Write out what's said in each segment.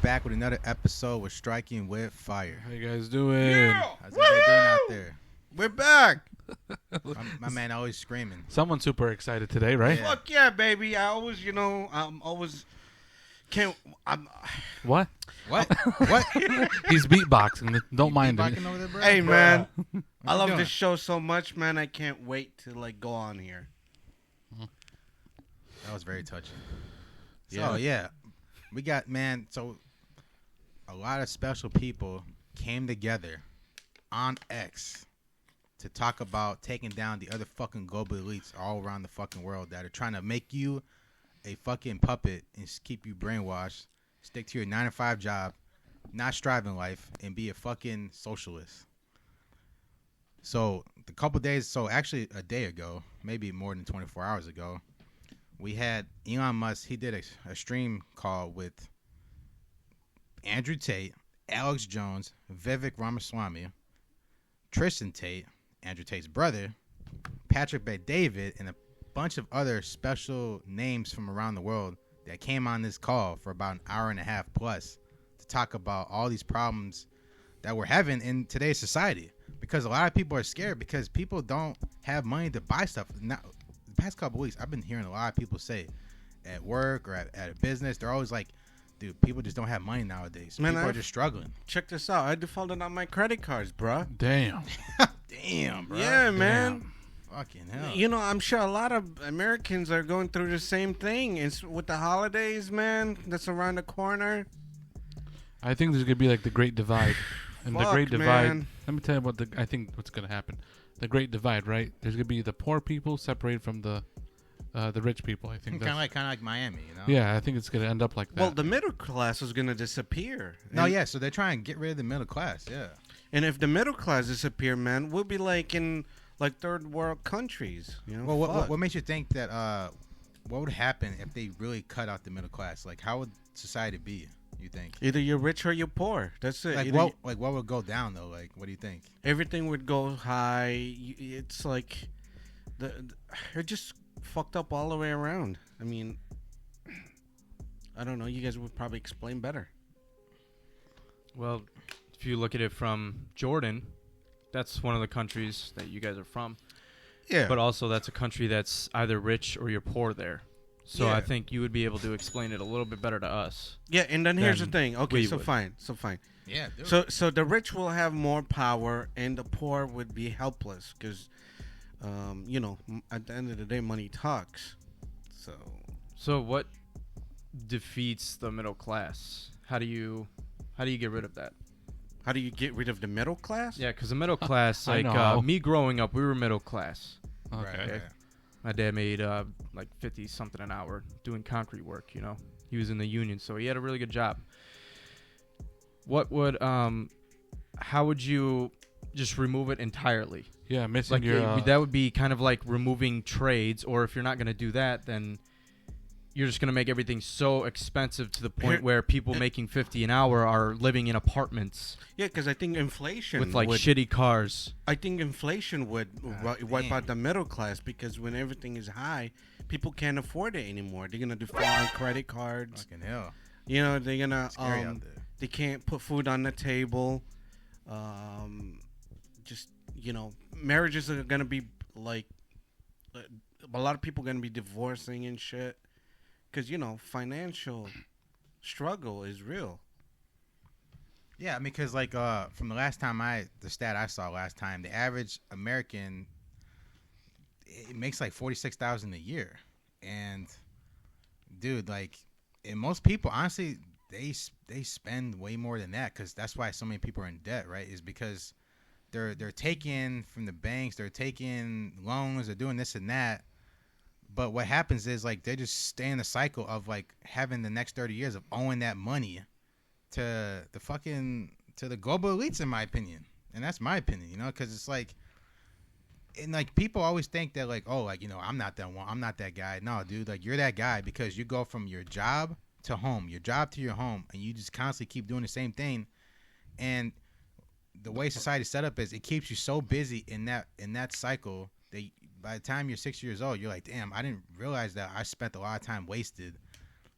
back with another episode with Striking with Fire. How you guys doing? How's everybody doing out there? We're back. My man always screaming. Someone's super excited today, right? Yeah. Fuck yeah, baby. I always, I'm always can't. What? What? What? He's beatboxing. Don't mind him. Beatboxing over there, bro? Hey, man. What I you love doing? this show so much, man. I can't wait to go on here. That was very touching. Yeah. So, yeah. We got, man, so a lot of special people came together on X to talk about taking down the other fucking global elites all around the fucking world that are trying to make you a fucking puppet and keep you brainwashed, stick to your 9-to-5 job, not strive in life, and be a fucking socialist. So actually a day ago, maybe more than 24 hours ago, we had Elon Musk. He did a stream call with Andrew Tate, Alex Jones, Vivek Ramaswamy, Tristan Tate, Andrew Tate's brother, Patrick Bet-David, and a bunch of other special names from around the world that came on this call for about an hour and a half plus to talk about all these problems that we're having in today's society. Because a lot of people are scared because people don't have money to buy stuff. Now, the past couple weeks, I've been hearing a lot of people say at work or at a business, they're always like, dude, people just don't have money nowadays. Man, people are just struggling. Check this out. I defaulted on my credit cards, bruh. Damn. Damn, bro. Yeah, man. Damn. Fucking hell. I'm sure a lot of Americans are going through the same thing. It's with the holidays, man. That's around the corner. I think there's gonna be like the Great Divide, and the Fuck, Great Divide. man. Let me tell you I think what's gonna happen. The Great Divide, right? There's gonna be the poor people separated from the rich people. I think. Kind of like Miami, you know? Yeah, I think it's gonna end up like that. Well, the middle class is going to disappear. No, And- yeah, so they're trying to get rid of the middle class, yeah. And if the middle class disappear, man, we'll be like in third world countries. Well, Fuck. what makes you think that, what would happen if they really cut out the middle class? Like, how would society be, you think? Either you're rich or you're poor. That's it. Like, what would go down, though? Like, what do you think? Everything would go high. It's like they're just fucked up all the way around. I mean, I don't know. You guys would probably explain better. Well, if you look at it from Jordan, that's one of the countries that you guys are from. Yeah. But also that's a country that's either rich or you're poor there. So Yeah. I think you would be able to explain it a little bit better to us. Yeah, and then here's the Then thing. Okay, we so would. fine. Yeah, dude. So the rich will have more power, and the poor would be helpless because, at the end of the day, money talks. So what defeats the middle class? How do you get rid of that? How do you get rid of the middle class? Yeah, because the middle class, I like know. me growing up, we were middle class. Okay. Right, right. My dad made like 50 something an hour doing concrete work, He was in the union, so he had a really good job. What would how would you just remove it entirely? Yeah, missing Like your. that would be kind of like removing trades, or if you're not going to do that, then you're just going to make everything so expensive to the point where people making 50 an hour are living in apartments Yeah, because I think inflation with like would, shitty cars. I think inflation would wipe out the middle class because when everything is high, people can't afford it anymore. They're gonna default on credit cards. Fucking hell. They're gonna Scary out there. they can't put food on the table. Marriages are gonna be like a lot of people are gonna be divorcing and shit because financial struggle is real. Yeah, because like from the last time the stat I saw last time, the average American it makes like $46,000 a year, and dude, like, and most people honestly they spend way more than that because that's why so many people are in debt, right? Is because they're taking from the banks, they're taking loans, they're doing this and that. But what happens is like they just stay in the cycle of like having the next 30 years of owing that money to the global elites, in my opinion. And that's my opinion, because it's like, and like people always think that like, oh, like, I'm not that one, I'm not that guy. No, dude, like you're that guy because you go from your job to home, your job to your home, and you just constantly keep doing the same thing. And the way society's set up is it keeps you so busy in that cycle that by the time you're 6 years old, you're like, damn, I didn't realize that I spent a lot of time wasted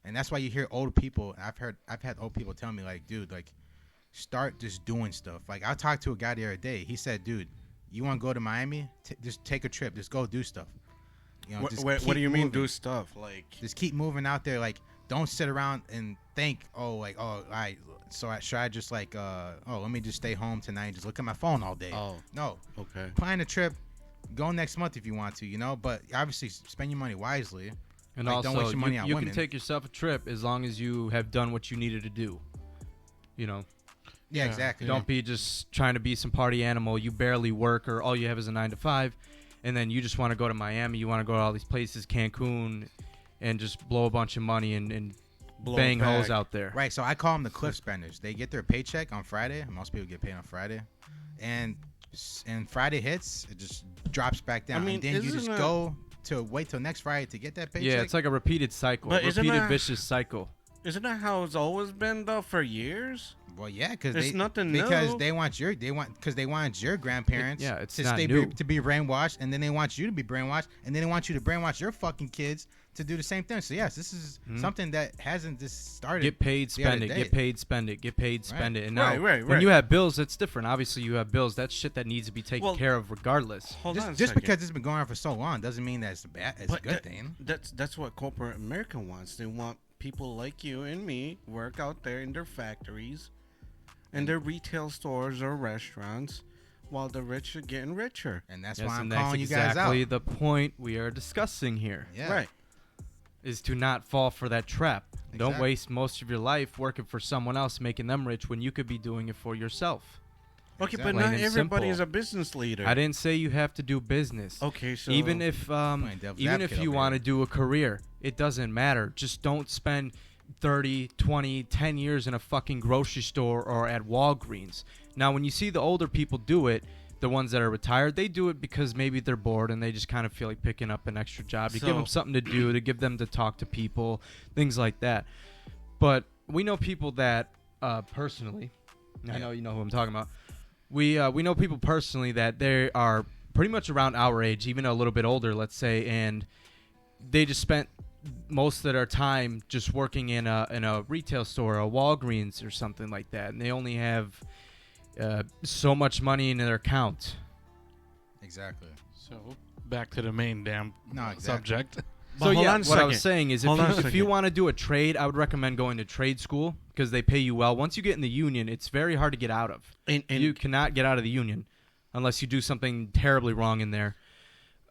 And that's why you hear old people. I've had old people tell me like, dude, like, start just doing stuff. Like I talked to a guy the other day. He said, dude, you want to go to Miami? Just take a trip. Just go do stuff. You know, What do you mean do stuff? Like just keep moving out there. Like don't sit around and think, all right. So should I just like, let me just stay home tonight and just look at my phone all day? Oh, no. okay. Plan a trip. Go next month if you want to, you know. But obviously, spend your money wisely. And like, also, don't waste your money on you women. can take yourself a trip as long as you have done what you needed to do. You know. Yeah, exactly. Don't be just trying to be some party animal. You barely work, or all you have is a 9 to 5, and then you just want to go to Miami. You want to go to all these places, Cancun, and just blow a bunch of money and bang hoes out there. Right. So I call them the cliff spenders. They get their paycheck on Friday. Most people get paid on Friday, and Friday hits, it just drops back down. I mean, and then you just go to wait till next Friday to get that paycheck. Yeah, it's like a repeated cycle, vicious cycle. Isn't that how it's always been though for years? Well, yeah, because they want your grandparents to be brainwashed, and then they want you to be brainwashed, and then they want you to brainwash your fucking kids to do the same thing. So yes, this is something that hasn't just started. Get paid, spend it. Get paid, spend it. Get paid, spend it. And now, right. when you have bills, it's different. Obviously, you have bills. That's shit that needs to be taken care of regardless. Just because it's been going on for so long doesn't mean that it's a good thing. That's what corporate America wants. They want people like you and me work out there in their factories and their retail stores or restaurants while the rich are getting richer. And that's why I'm calling you guys out. Exactly the point we are discussing here. Yeah. Right. Is to not fall for that trap. Exactly. Don't waste most of your life working for someone else, making them rich when you could be doing it for yourself. Okay, Exactly. but not Plain and everybody simple. is a business leader. I didn't say you have to do business. Okay, so even if you want to do a career, it doesn't matter. Just don't spend 30, 20, 10 years in a fucking grocery store or at Walgreens. Now, when you see the older people do it, the ones that are retired, they do it because maybe they're bored and they just kind of feel like picking up an extra job to give them something to do, to give them to talk to people, things like that. But we know people that personally, I know you know who I'm talking about. We know people personally that they are pretty much around our age, even a little bit older, let's say, and they just spent most of their time just working in a retail store, a Walgreens or something like that, and they only have so much money in their account. Exactly. So back to the main subject. So yeah, what I was saying is if you want to do a trade, I would recommend going to trade school because they pay you well. Once you get in the union, it's very hard to get out of. And you cannot get out of the union unless you do something terribly wrong in there.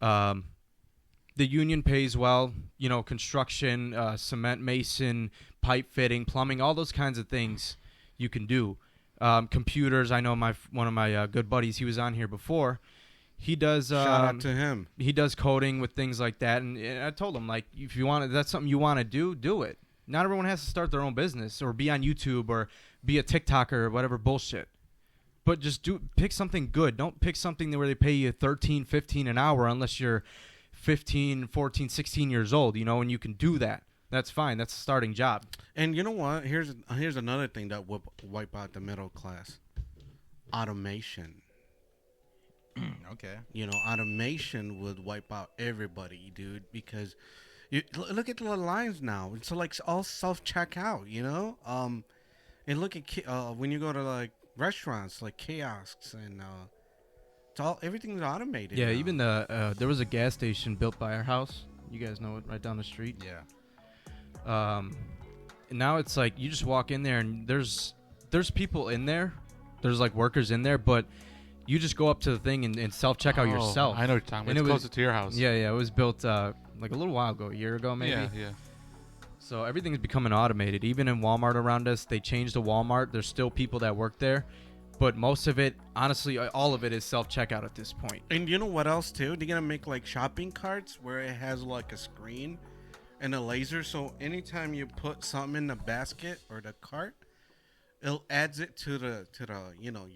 The union pays well, you know, construction, cement mason, pipe fitting, plumbing, all those kinds of things you can do. Computers, I know one of my good buddies, he was on here before. He does shout out to him. He does coding with things like that, and I told him, like, if you want, that's something you want to do it. Not everyone has to start their own business or be on YouTube or be a TikToker or whatever bullshit. But just pick something good. Don't pick something where they pay you $13, $15 an hour unless you're 15, 14, 16 years old, you know, and you can do that. That's fine. That's a starting job. And you know what? Here's another thing that would wipe out the middle class. Automation. Okay. You know, automation would wipe out everybody, dude, because look at the lines now. It's like all self-checkout, you know? And look at when you go to like restaurants, like kiosks, and everything's automated. Yeah, now. even there was a gas station built by our house. You guys know it, right down the street. Yeah. And now it's like you just walk in there and there's people in there. There's like workers in there, but you just go up to the thing and self-checkout yourself. I know what you're talking about. It's closer to your house. Yeah, it was built like a little while ago, a year ago maybe. Yeah. So everything's becoming automated. Even in Walmart around us, they changed the Walmart. There's still people that work there. But most of it, honestly, all of it is self-checkout at this point. And you know what else, too? They're going to make, like, shopping carts where it has, like, a screen and a laser. So anytime you put something in the basket or the cart, it adds it to the you know,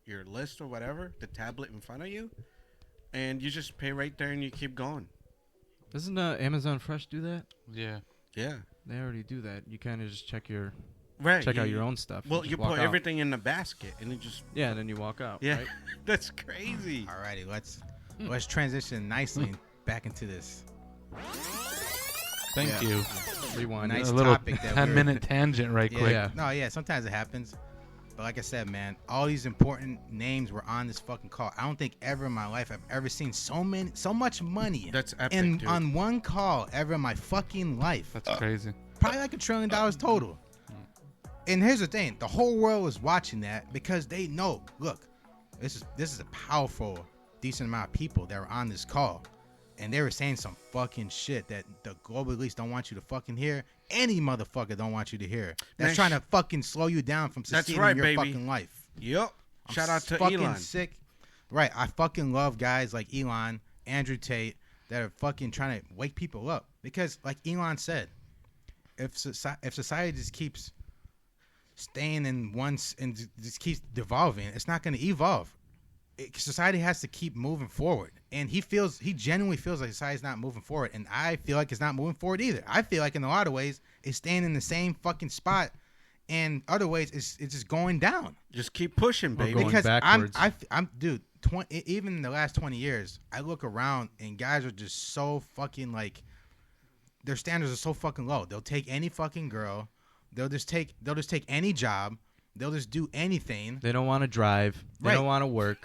your list or whatever, the tablet in front of you. And you just pay right there and you keep going. Doesn't Amazon Fresh do that? Yeah. Yeah. They already do that. You kind of just check out your own stuff. Well, you put everything in the basket and it just... Yeah, and then you walk out. Yeah, right? that's crazy. Alrighty, let's transition nicely back into this. Thank Yeah. you. Rewind. Nice a little topic that 10-minute tangent right Yeah. quick. Yeah. No, yeah. Sometimes it happens. But like I said, man, all these important names were on this fucking call. I don't think ever in my life I've ever seen so much money That's epic, dude. on one call ever in my fucking life. That's crazy. Probably like $1 trillion total. And here's the thing: the whole world was watching that because they know. Look, this is a powerful, decent amount of people that were on this call, and they were saying some fucking shit that the global elites don't want you to fucking hear. Any motherfucker don't want you to hear. That's Man, trying to fucking slow you down from That's succeeding right, in your baby. fucking life. Yep. I'm Shout out to fucking Elon. sick. Right, I fucking love guys like Elon, Andrew Tate that are fucking trying to wake people up because, like Elon said, if society just keeps staying in once and just keeps devolving, it's not going to evolve. Society has to keep moving forward, and he genuinely feels like society's not moving forward, and I feel like it's not moving forward either. I feel like in a lot of ways it's staying in the same fucking spot, and other ways it's just going down. Just keep pushing, baby. going Because backwards. I'm dude. Even in the last 20 years, I look around and guys are just so fucking like, their standards are so fucking low. They'll take any fucking girl. They'll just take any job. They'll just do anything. They don't want to drive. They Right. don't want to work.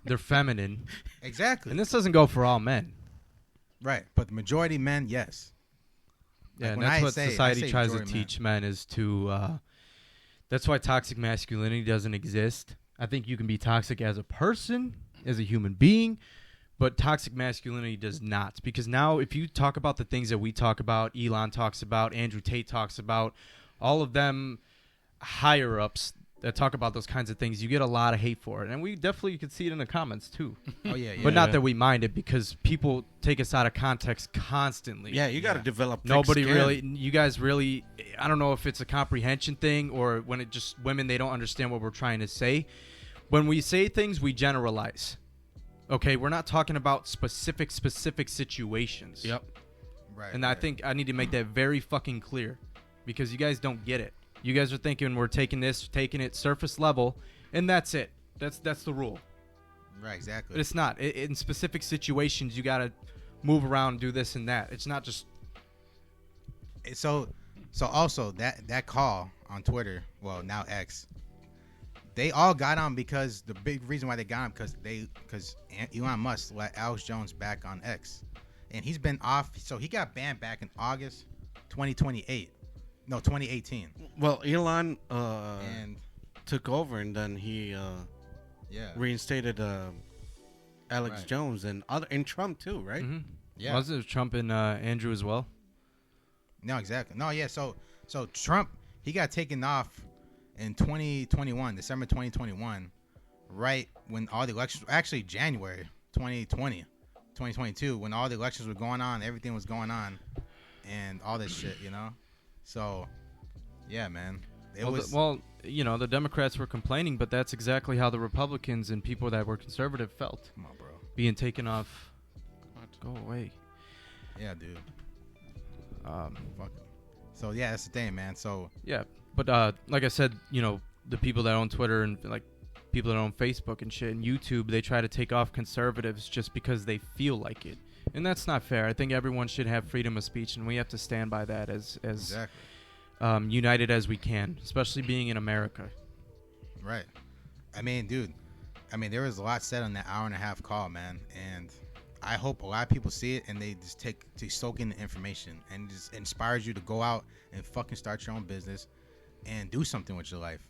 They're feminine. Exactly. And this doesn't go for all men. Right. But the majority men, yes. Yeah, and when that's I what say society tries to majority men. teach men is to. That's why toxic masculinity doesn't exist. I think you can be toxic as a person, as a human being, but toxic masculinity does not. Because now, if you talk about the things that we talk about, Elon talks about, Andrew Tate talks about, all of them higher ups that talk about those kinds of things, you get a lot of hate for it, and we definitely could see it in the comments too. Oh yeah. But not that we mind it, because people take us out of context constantly. Yeah, you got to Yeah. develop thick Nobody skin. really, you guys really, I don't know if it's a comprehension thing or when it just women, they don't understand what we're trying to say. When we say things, we generalize. Okay, we're not talking about specific situations. Yep. Right. And I think I need to make that very fucking clear, because you guys don't get it. You guys are thinking we're taking it surface level, and that's it. That's the rule. Right. Exactly. But it's not. In specific situations, you got to move around and do this and that. It's not just. So also that call on Twitter, well now X, they all got on because the big reason why they got on because Elon Musk let Alex Jones back on X, and he's been off. So he got banned back in August 2018. Well, Elon And took over, and then he yeah, reinstated Alex Right. Jones and Trump too, right? Mhm. yeah. Wasn't it Trump and Andrew as well? No, exactly. No, yeah. So Trump, he got taken off in 2021, December 2021, right when all the elections, actually January 2022, when all the elections were going on, everything was going on, and all this shit, you know. So, yeah, man, it was. The Democrats were complaining, but that's exactly how the Republicans and people that were conservative felt, Come on, bro. being taken off. Go away. Yeah, dude. Um, Fuck it. So yeah, that's the thing, man. So yeah, but like I said, the people that own Twitter and like people that own Facebook and shit and YouTube, they try to take off conservatives just because they feel like it, and that's not fair. I think everyone should have freedom of speech, and we have to stand by that as exactly. United as we can, especially being in America. Right. I mean, dude. There was a lot said on that hour and a half call, man, and I hope a lot of people see it and they just soak in the information, and it just inspires you to go out and fucking start your own business and do something with your life,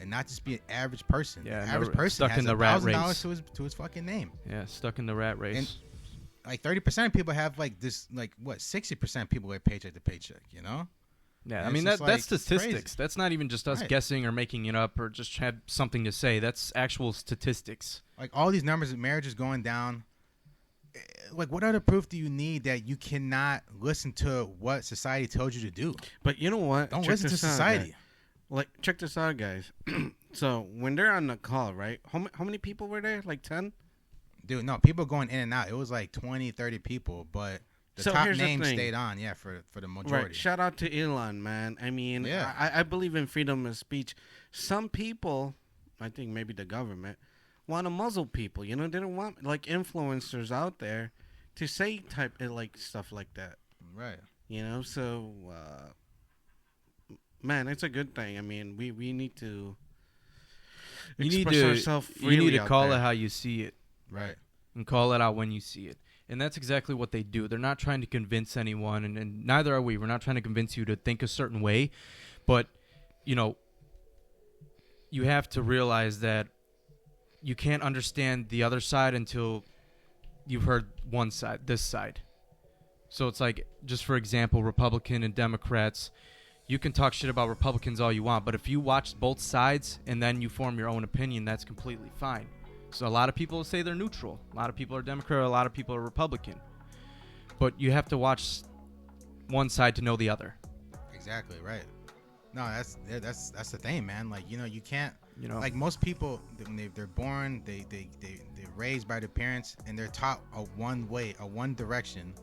and not just be an average person. Yeah, the average no, person stuck has in the rat $1,000 to his fucking name. Yeah, stuck in the rat race. And like 30% of people have like this, like what 60% of people live paycheck to paycheck. You know? Yeah, And I mean it's that's just like, statistics. crazy. That's not even just us Right. guessing or making it up or just had something to say. That's actual statistics. Like all these numbers of marriages going down. Like, what other proof do you need that you cannot listen to what society tells you to do? But you know what? Don't Check listen to this out, society. guys. Like, check this out, guys. So when they're on the call, right? How many people were there? Like 10? Dude, no, people going in and out. It was like 20, 30 people, but the So top here's the names thing. stayed on, for the majority. Right. Shout out to Elon, man. I mean, Yeah. I believe in freedom of speech. Some people, I think maybe the government, want to muzzle people. They don't want like influencers out there to say like stuff like that. Right. You know, so man, it's a good thing. I mean, we need to express ourselves freely. You need to out call there. it how you see it, Right. and call it out when you see it. And that's exactly what they do. They're not trying to convince anyone, and neither are we. We're not trying to convince you to think a certain way, but you know, you have to realize that you can't understand the other side until you've heard one side, this side. So it's like, just for example, Republican and Democrats, you can talk shit about Republicans all you want, but if you watch both sides and then you form your own opinion, that's completely fine. So a lot of people say they're neutral. A lot of people are Democrat, a lot of people are Republican. But you have to watch one side to know the other. Exactly, right. No, that's the thing, man. Like, you know, you can't, You know, like most people, when they're born, they're raised by their parents, and they're taught a one way, a one direction,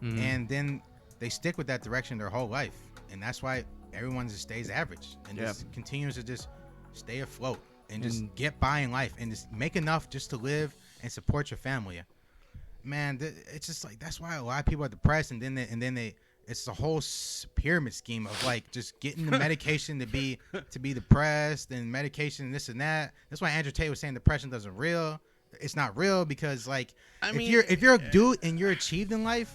Mhm. and then they stick with that direction their whole life, and that's why everyone just stays average and just continues to just stay afloat and just get by in life and just make enough just to live and support your family. Man, it's just like, that's why a lot of people are depressed, and then they it's a whole pyramid scheme of like just getting the medication to be depressed, and medication and this and that. That's why Andrew Tate was saying depression doesn't real. It's not real because like, if you're a dude and you're achieved in life,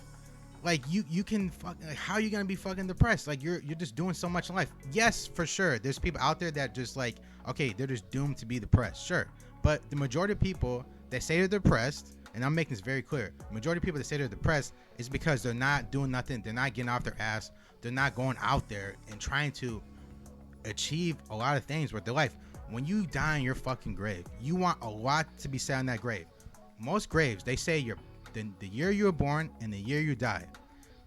like you can like, how are you gonna be fucking depressed? Like you're just doing so much in life. Yes, for sure. There's people out there that just like, okay, they're just doomed to be depressed. Sure, but the majority of people that say they're depressed, and I'm making this very clear, the majority of people that say they're depressed is because they're not doing nothing. They're not getting off their ass. They're not going out there and trying to achieve a lot of things with their life. When you die in your fucking grave, you want a lot to be said on that grave. Most graves, they say the year you were born and the year you died.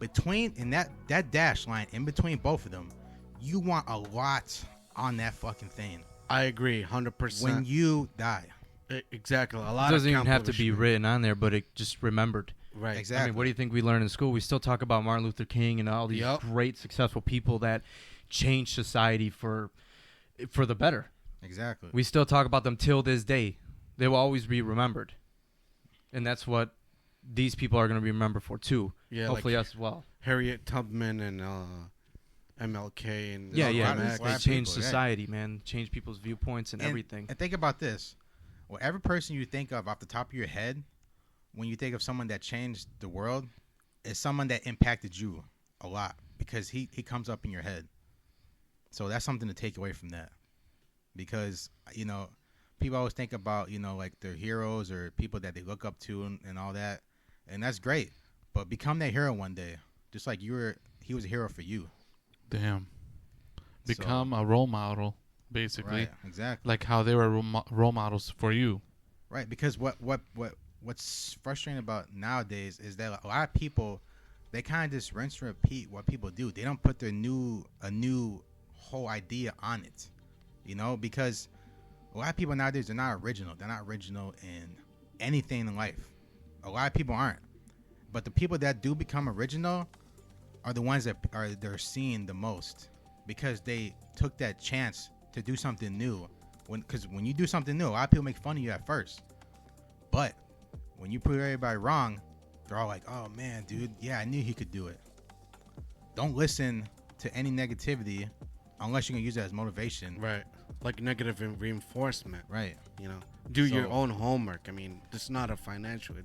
Between, in that dash line in between both of them, you want a lot on that fucking thing I agree, 100%. when you die. Exactly, a it lot doesn't of even have to be accomplishment. written on there, but it just remembered. Right. Exactly. I mean, what do you think we learn in school? We still talk about Martin Luther King and all these Yep. great, successful people that changed society for the better. Exactly. We still talk about them till this day. They will always be remembered, and that's what these people are going to be remembered for too. Yeah, Hopefully like us as well. Harriet Tubman and MLK and Yeah, a yeah. lot of- Malcolm X. a lot They of changed people, yeah. society, man. Changed people's viewpoints and everything. And think about this. Well, every person you think of off the top of your head, when you think of someone that changed the world, is someone that impacted you a lot, because he comes up in your head. So that's something to take away from that. Because, you know, people always think about, you know, like their heroes or people that they look up to and all that. And that's great. But become that hero one day. Just like he was a hero for you. Damn. Become a role model, basically. Right, exactly. Like how they were role models for you. Right, because what's frustrating about nowadays is that a lot of people, they kind of just rinse and repeat what people do. They don't put a new whole idea on it, you know, because a lot of people nowadays, they're not original. They're not original in anything in life. A lot of people aren't. But the people that do become original are the ones that they're seen the most, because they took that chance to do something new. Because when you do something new, a lot of people make fun of you at first. But when you prove everybody wrong, they're all like, oh man, dude, yeah, I knew he could do it. Don't listen to any negativity unless you're going to use it as motivation. Right. Like negative reinforcement. Right. You know, do your So- own homework. I mean, this is not a financial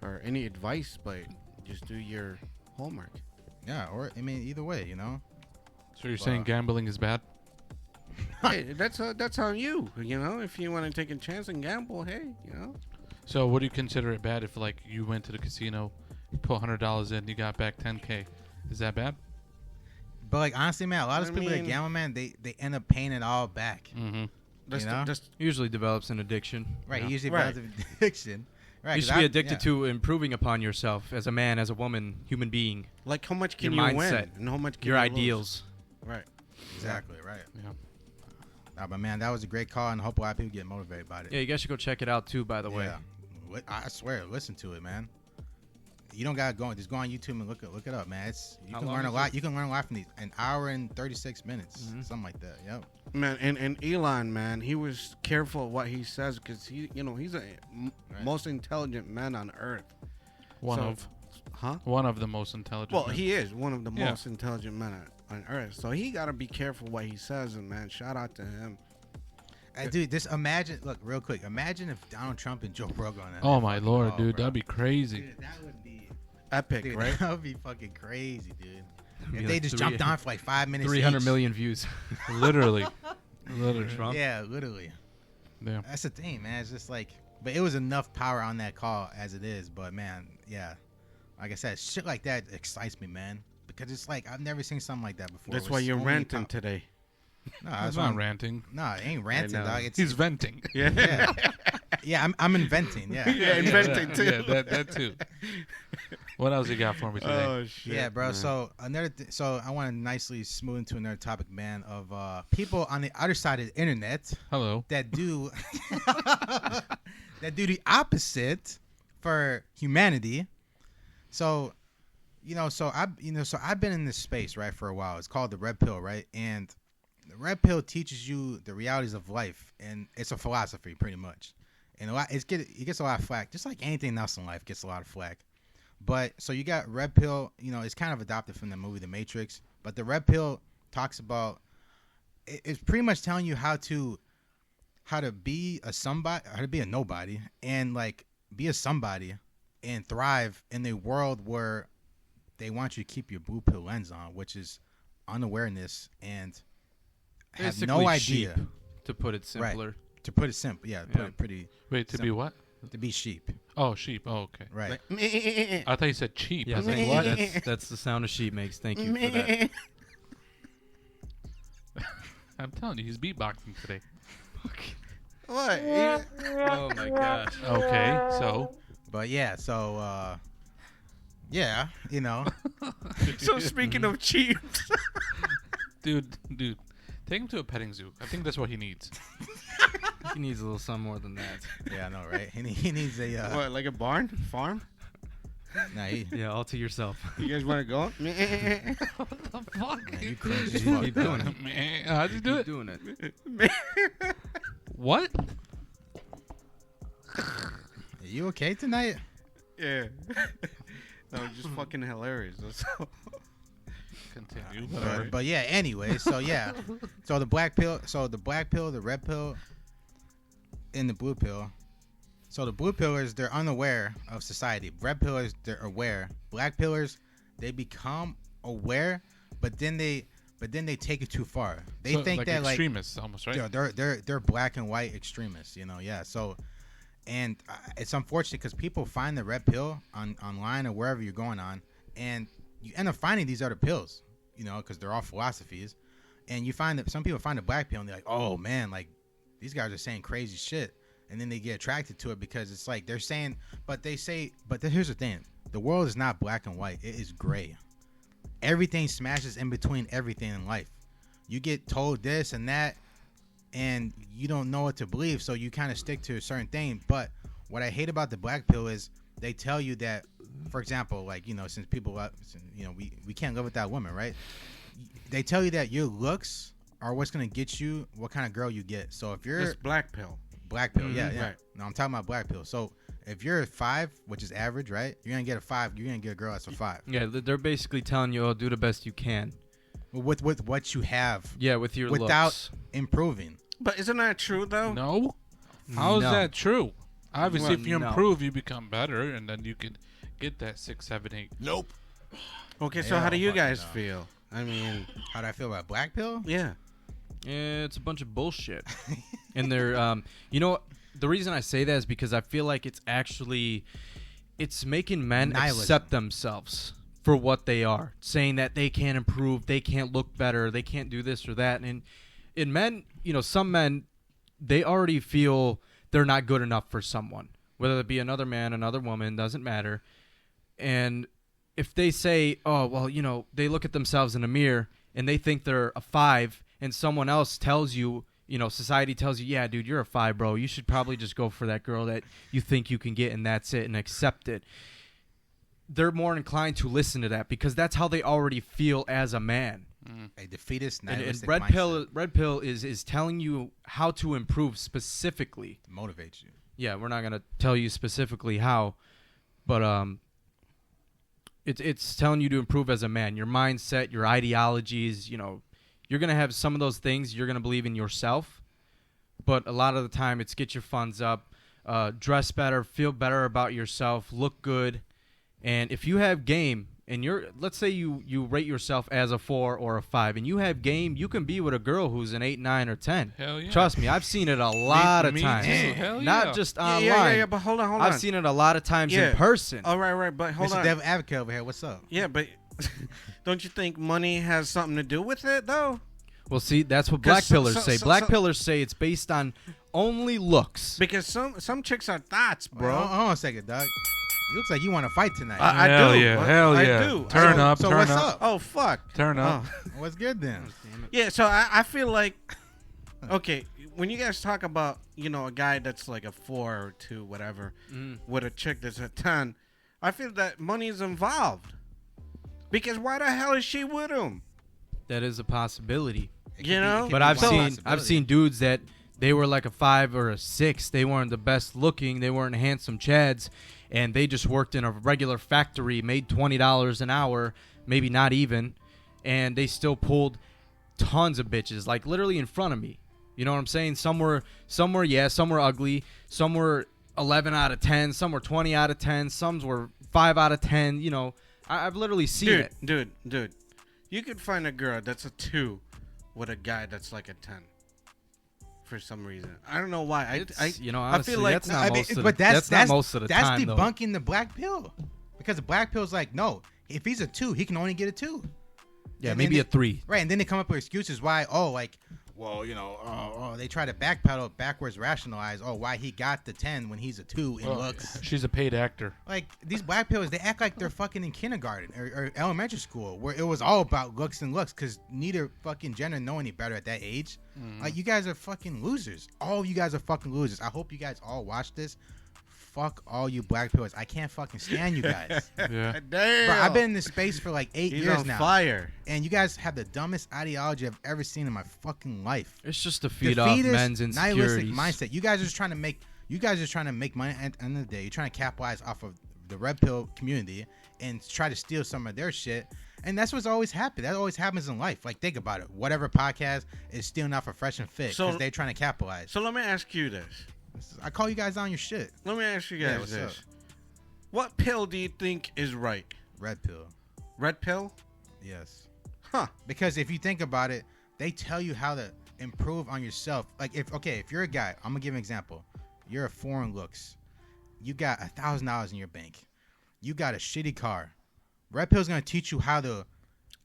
or any advice, but just do your homework. Yeah, or, I mean, either way, you know? So you're saying gambling is bad? Hey, that's on you. You know, if you want to take a chance and gamble, hey, you know. So would you consider it bad if like you went to the casino, you put $100 in, you got back $10K? Is that bad? But, like, honestly, man, a lot of I people that mean- gamble, man, they end up paying it all back. Mm-hmm. That's You know? that's Usually develops an addiction. Right, you know? he usually Right. builds an addiction. Right, You 'cause should be I- addicted yeah. to improving upon yourself as a man, as a woman, human being, like how much can Your you mindset, win and how much can your you lose? ideals. Right. Exactly, right. Yeah. Nah, but, man, that was a great call, and I hope a lot of people get motivated by it. Yeah, you guys should go check it out too, by the way. Yeah. I swear, listen to it, man. You don't gotta go. Just go on YouTube and look it up, man. You How can long learn a is lot. it? You can learn a lot from these. An hour and 36 minutes, Mhm. something like that. Yep. Man, and Elon, man, he was careful what he says because he's a Right. most intelligent man on earth. One So- of. huh? One of the most intelligent. Well, men. he is one of the Yeah. most intelligent men on earth. So he got to be careful what he says, and man, shout out to him. Dude, just imagine. Look, real quick. Imagine if Donald Trump and Joe Rogan. On that Oh my fucking lord, call, dude, bro. that'd be crazy. Dude, that would be Epic, dude, right? that would be fucking crazy, dude. Be If like they just jumped on for like 5 minutes. 300 each. million views. Literally. Literally. Trump. Yeah, literally. Yeah. That's the thing, man. It's just like, but it was enough power on that call as it is. But man, yeah, like I said, shit like that excites me, man, because it's like I've never seen something like that before. That's with why you're so many ranting today. No, That's that's not not ranting. No, it ain't ranting, know. dog. It's He's venting. Yeah. yeah, yeah. I'm inventing. Yeah, Yeah, inventing that, too. Yeah, that too. What else you got for me today? Oh shit. yeah, bro. man. So so I want to nicely smooth into another topic, man, of people on the other side of the internet Hello. that do that do the opposite for humanity. So, so I've been in this space, right, for a while. It's called the red pill, right? And the red pill teaches you the realities of life, and it's a philosophy pretty much. And it gets a lot of flack, just like anything else in life gets a lot of flack. But so you got red pill, it's kind of adopted from the movie The Matrix, but the red pill talks about it's pretty much telling you how to be a somebody, how to be a nobody, and like be a somebody and thrive in a world where they want you to keep your blue pill lens on, which is unawareness and have no Basically idea. sheep, to put it simpler. To put it simple, yeah, put Yeah. it pretty Wait, to be what? to be sheep, Oh, sheep. Oh, okay. right? Like, I thought you said cheap. Yeah, I was like, what? that's the sound a sheep makes. Thank you for that. I'm telling you, he's beatboxing today. what? Oh my gosh. Okay, so But yeah, so yeah, So speaking of cheap, dude, take him to a petting zoo. I think that's what he needs. He needs a little something more than that. yeah, I know, right? He needs a what? Like a barn farm? nah, Yeah, all to yourself. You guys want to go? What the fuck? man, you crazy as fuck, Keep bro. doing it. Man, how'd you do Keep it? doing it. What? Are you okay tonight? Yeah. That was just fucking hilarious. That's all. Continue. But yeah, anyway, so yeah. So the black pill, the red pill, and the blue pill. So the blue pillars, they're unaware of society. Red pillars, they're aware. Black pillars, they become aware, but then they take it too far. They So, think like that extremists almost, right? they're black and white extremists, yeah. So, and it's unfortunate because people find the red pill online or wherever you're going on, and you end up finding these other pills, because they're all philosophies, and you find that some people find the black pill and they're like, oh man, like these guys are saying crazy shit, and then they get attracted to it because it's like they're saying, but here's the thing, the world is not black and white, it is gray. Everything smashes in between everything in life. You get told this and that, and you don't know what to believe, so you kind of stick to a certain thing. But what I hate about the black pill is they tell you that, for example, like, since people, we can't live without women, right? They tell you that your looks are what's going to get you what kind of girl you get. So if you're It's black pill. black pill, yeah. right. No, I'm talking about black pill. So if you're a 5, which is average, right? You're going to get a 5. You're going to get a girl that's a 5. Yeah, they're basically telling you, oh, do the best you can. With what you have Yeah, with your without looks. improving. But isn't that true though? No. How is No. that true? Obviously, Well, if you no. improve, you become better, and then you can get that 6, 7, 8. Nope. Okay, so Yeah, how do you fuck guys no. feel? I mean, How do I feel about black pill? yeah. Yeah, it's a bunch of bullshit. And they're, the reason I say that is because I feel like it's making men Nihilism. accept themselves for what they are, saying that they can't improve, they can't look better, they can't do this or that. And in men, some men, they already feel they're not good enough for someone, whether it be another man, another woman, doesn't matter. And if they say, oh, well, they look at themselves in a mirror and they think they're a 5, and someone else tells you, society tells you, yeah, dude, you're a 5, bro. You should probably just go for that girl that you think you can get, and that's it, and accept it. They're more inclined to listen to that because that's how they already feel as a man. A defeatist, And nihilistic red mindset pill is telling you how to improve specifically. to motivate you. Yeah, we're not gonna tell you specifically how, but it's telling you to improve as a man. Your mindset, your ideologies, you know, you're going to have some of those things. You're going to believe in yourself. But a lot of the time, it's get your funds up, dress better, feel better about yourself, look good. And if you have game, and let's say you rate yourself as a 4 or a 5, and you have game, you can be with a girl who's an 8, 9, or 10. Hell yeah. Trust me, I've seen it a lot of Me times. too. Hell Not yeah. just Yeah, online. yeah, but hold on. I've seen it a lot of times in person. Oh, right, but hold Mr. on. Devil Advocate over here. What's up? Yeah, but don't you think money has something to do with it, though? Well, see, that's what black 'Cause pillars say. Black pillars say it's based on only looks. Because some chicks are thoughts, bro. Hold on a second, Doug. It looks like you want to fight tonight. I Hell do. yeah. Hell yeah. I do. Turn up. So turn what's up. up? Oh, fuck. Turn up. Oh. What's good then? Yeah, so I feel like, okay, when you guys talk about, you know, a guy that's like a 4 or 2, whatever, with a chick that's a 10, I feel that money is involved. Because why the hell is she with him? That is a possibility. You know? But I've seen dudes that they were like a 5 or a 6. They weren't the best looking. They weren't handsome chads, and they just worked in a regular factory, made $20 an hour, maybe not even, and they still pulled tons of bitches, like literally in front of me. You know what I'm saying? Some were ugly. Some were 11 out of 10. Some were 20 out of 10. Some were 5 out of 10. You know, I've literally seen it. Dude. You could find a girl that's a 2 with a guy that's like a 10. For some reason, I don't know why. Honestly, I feel like that's not most of the, but that's not most of the that's time. debunking the black pill, because the black pill's like, no, if he's a 2, he can only get a 2. Yeah, And maybe then a 3. Right, and then they come up with excuses why. Oh, like, well, you know, they try to backwards rationalize. Oh, why he got the 10 when he's a 2 in looks. She's a paid actor. Like these black pills, they act like they're fucking in kindergarten or elementary school, where it was all about looks and looks, because neither fucking gender know any better at that age. Like, you guys are fucking losers. All of you guys are fucking losers. I hope you guys all watch this. Fuck all you black pills. I can't fucking stand you guys. Yeah. Damn. Bro, I've been in this space for like 8 He's years on now. fire. And you guys have the dumbest ideology I've ever seen in my fucking life. It's just to feed off men's nihilistic insecurities. mindset. You guys are just trying to make money at the end of the day. You're trying to capitalize off of the red pill community and try to steal some of their shit. And that's what's always happened. That always happens in life. Like, think about it. Whatever podcast is stealing off of Fresh and Fit because they're trying to capitalize. So let me ask you this. I call you guys on your shit. Let me ask you Yeah, guys what's this. up? What pill do you think is right? Red pill. Red pill? Yes. Huh. Because if you think about it, they tell you how to improve on yourself. Like, if you're a guy, I'm gonna give an example. You're a 4 in looks. You got $1,000 in your bank. You got a shitty car. Red pill's gonna teach you how to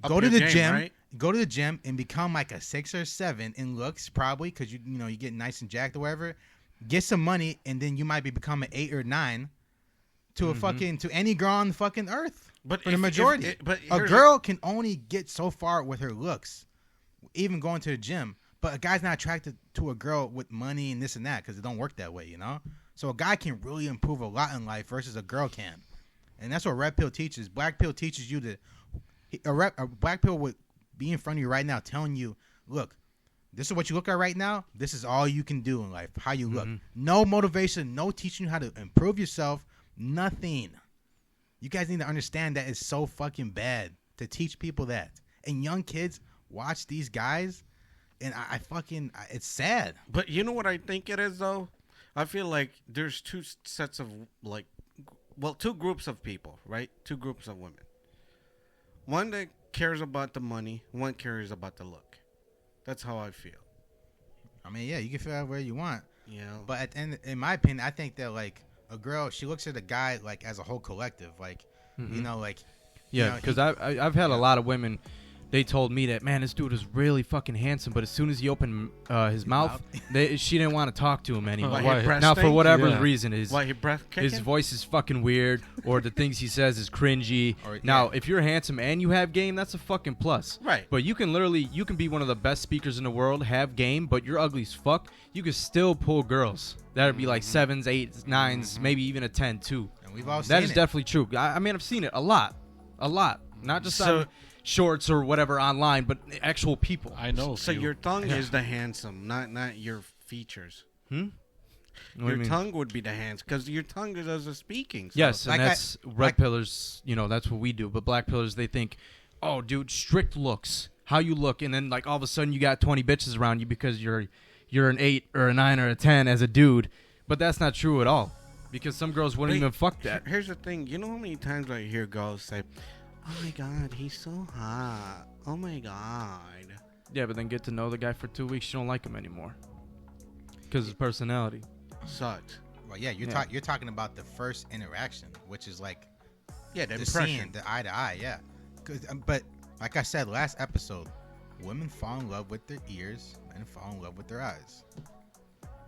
go to the gym, right? go to the gym and become like a 6 or 7 in looks, probably, because you get nice and jacked or whatever. Get some money, and then you might be becoming 8 or 9 to to any girl on the fucking earth. But for the majority, but a girl can only get so far with her looks, even going to the gym. But a guy's not attracted to a girl with money and this and that, because it don't work that way, you know. So a guy can really improve a lot in life versus a girl can, and that's what red pill teaches. Black pill teaches you a black pill would be in front of you right now, telling you, look, this is what you look at right now. This is all you can do in life. How you look. No motivation. No teaching you how to improve yourself. Nothing. You guys need to understand that it's so fucking bad to teach people that. And young kids watch these guys, and it's sad. But you know what I think it is, though? I feel like there's two sets of, two groups of people, right? 2 groups of women. One that cares about the money. One cares about the look. That's how I feel. I mean, yeah, you can feel that way you want. You know? But at the end, in my opinion, I think that, like, a girl, she looks at a guy, like, as a whole collective. Like, you know, like... Yeah, because I've had a lot of women, they told me that, man, this dude is really fucking handsome, but as soon as he opened his mouth, she didn't want to talk to him anymore. Now, for whatever reason, his voice is fucking weird, or the things he says is cringy. Now, if you're handsome and you have game, that's a fucking plus. Right. But you can be one of the best speakers in the world, have game, but you're ugly as fuck, you can still pull girls. That'd be like 7s, 8s, 9s, maybe even a 10 too. And we've all seen that is it. definitely true. I mean, I've seen it a lot. Not just on shorts or whatever online, but actual people. I know. So your tongue is the handsome, not your features. What do you Your mean? tongue would be the hands because your tongue does the speaking. So. Yes, and Like that's red pillars. You know, that's what we do. But black pillars, they think, oh, dude, strict looks, how you look, and then like all of a sudden you got 20 bitches around you because you're an 8 or a 9 or a 10 as a dude. But that's not true at all, because some girls wouldn't Wait, even fuck that. Here's the thing. You know how many times I hear girls say, "Oh my God, he's so hot. Oh my God." Yeah, but then get to know the guy for 2 weeks, you don't like him anymore because his personality. Sucks. Well, yeah, you're talking about the first interaction, which is like Yeah, the the impression. seeing, the eye to eye, yeah. But like I said last episode, women fall in love with their ears, men fall in love with their eyes.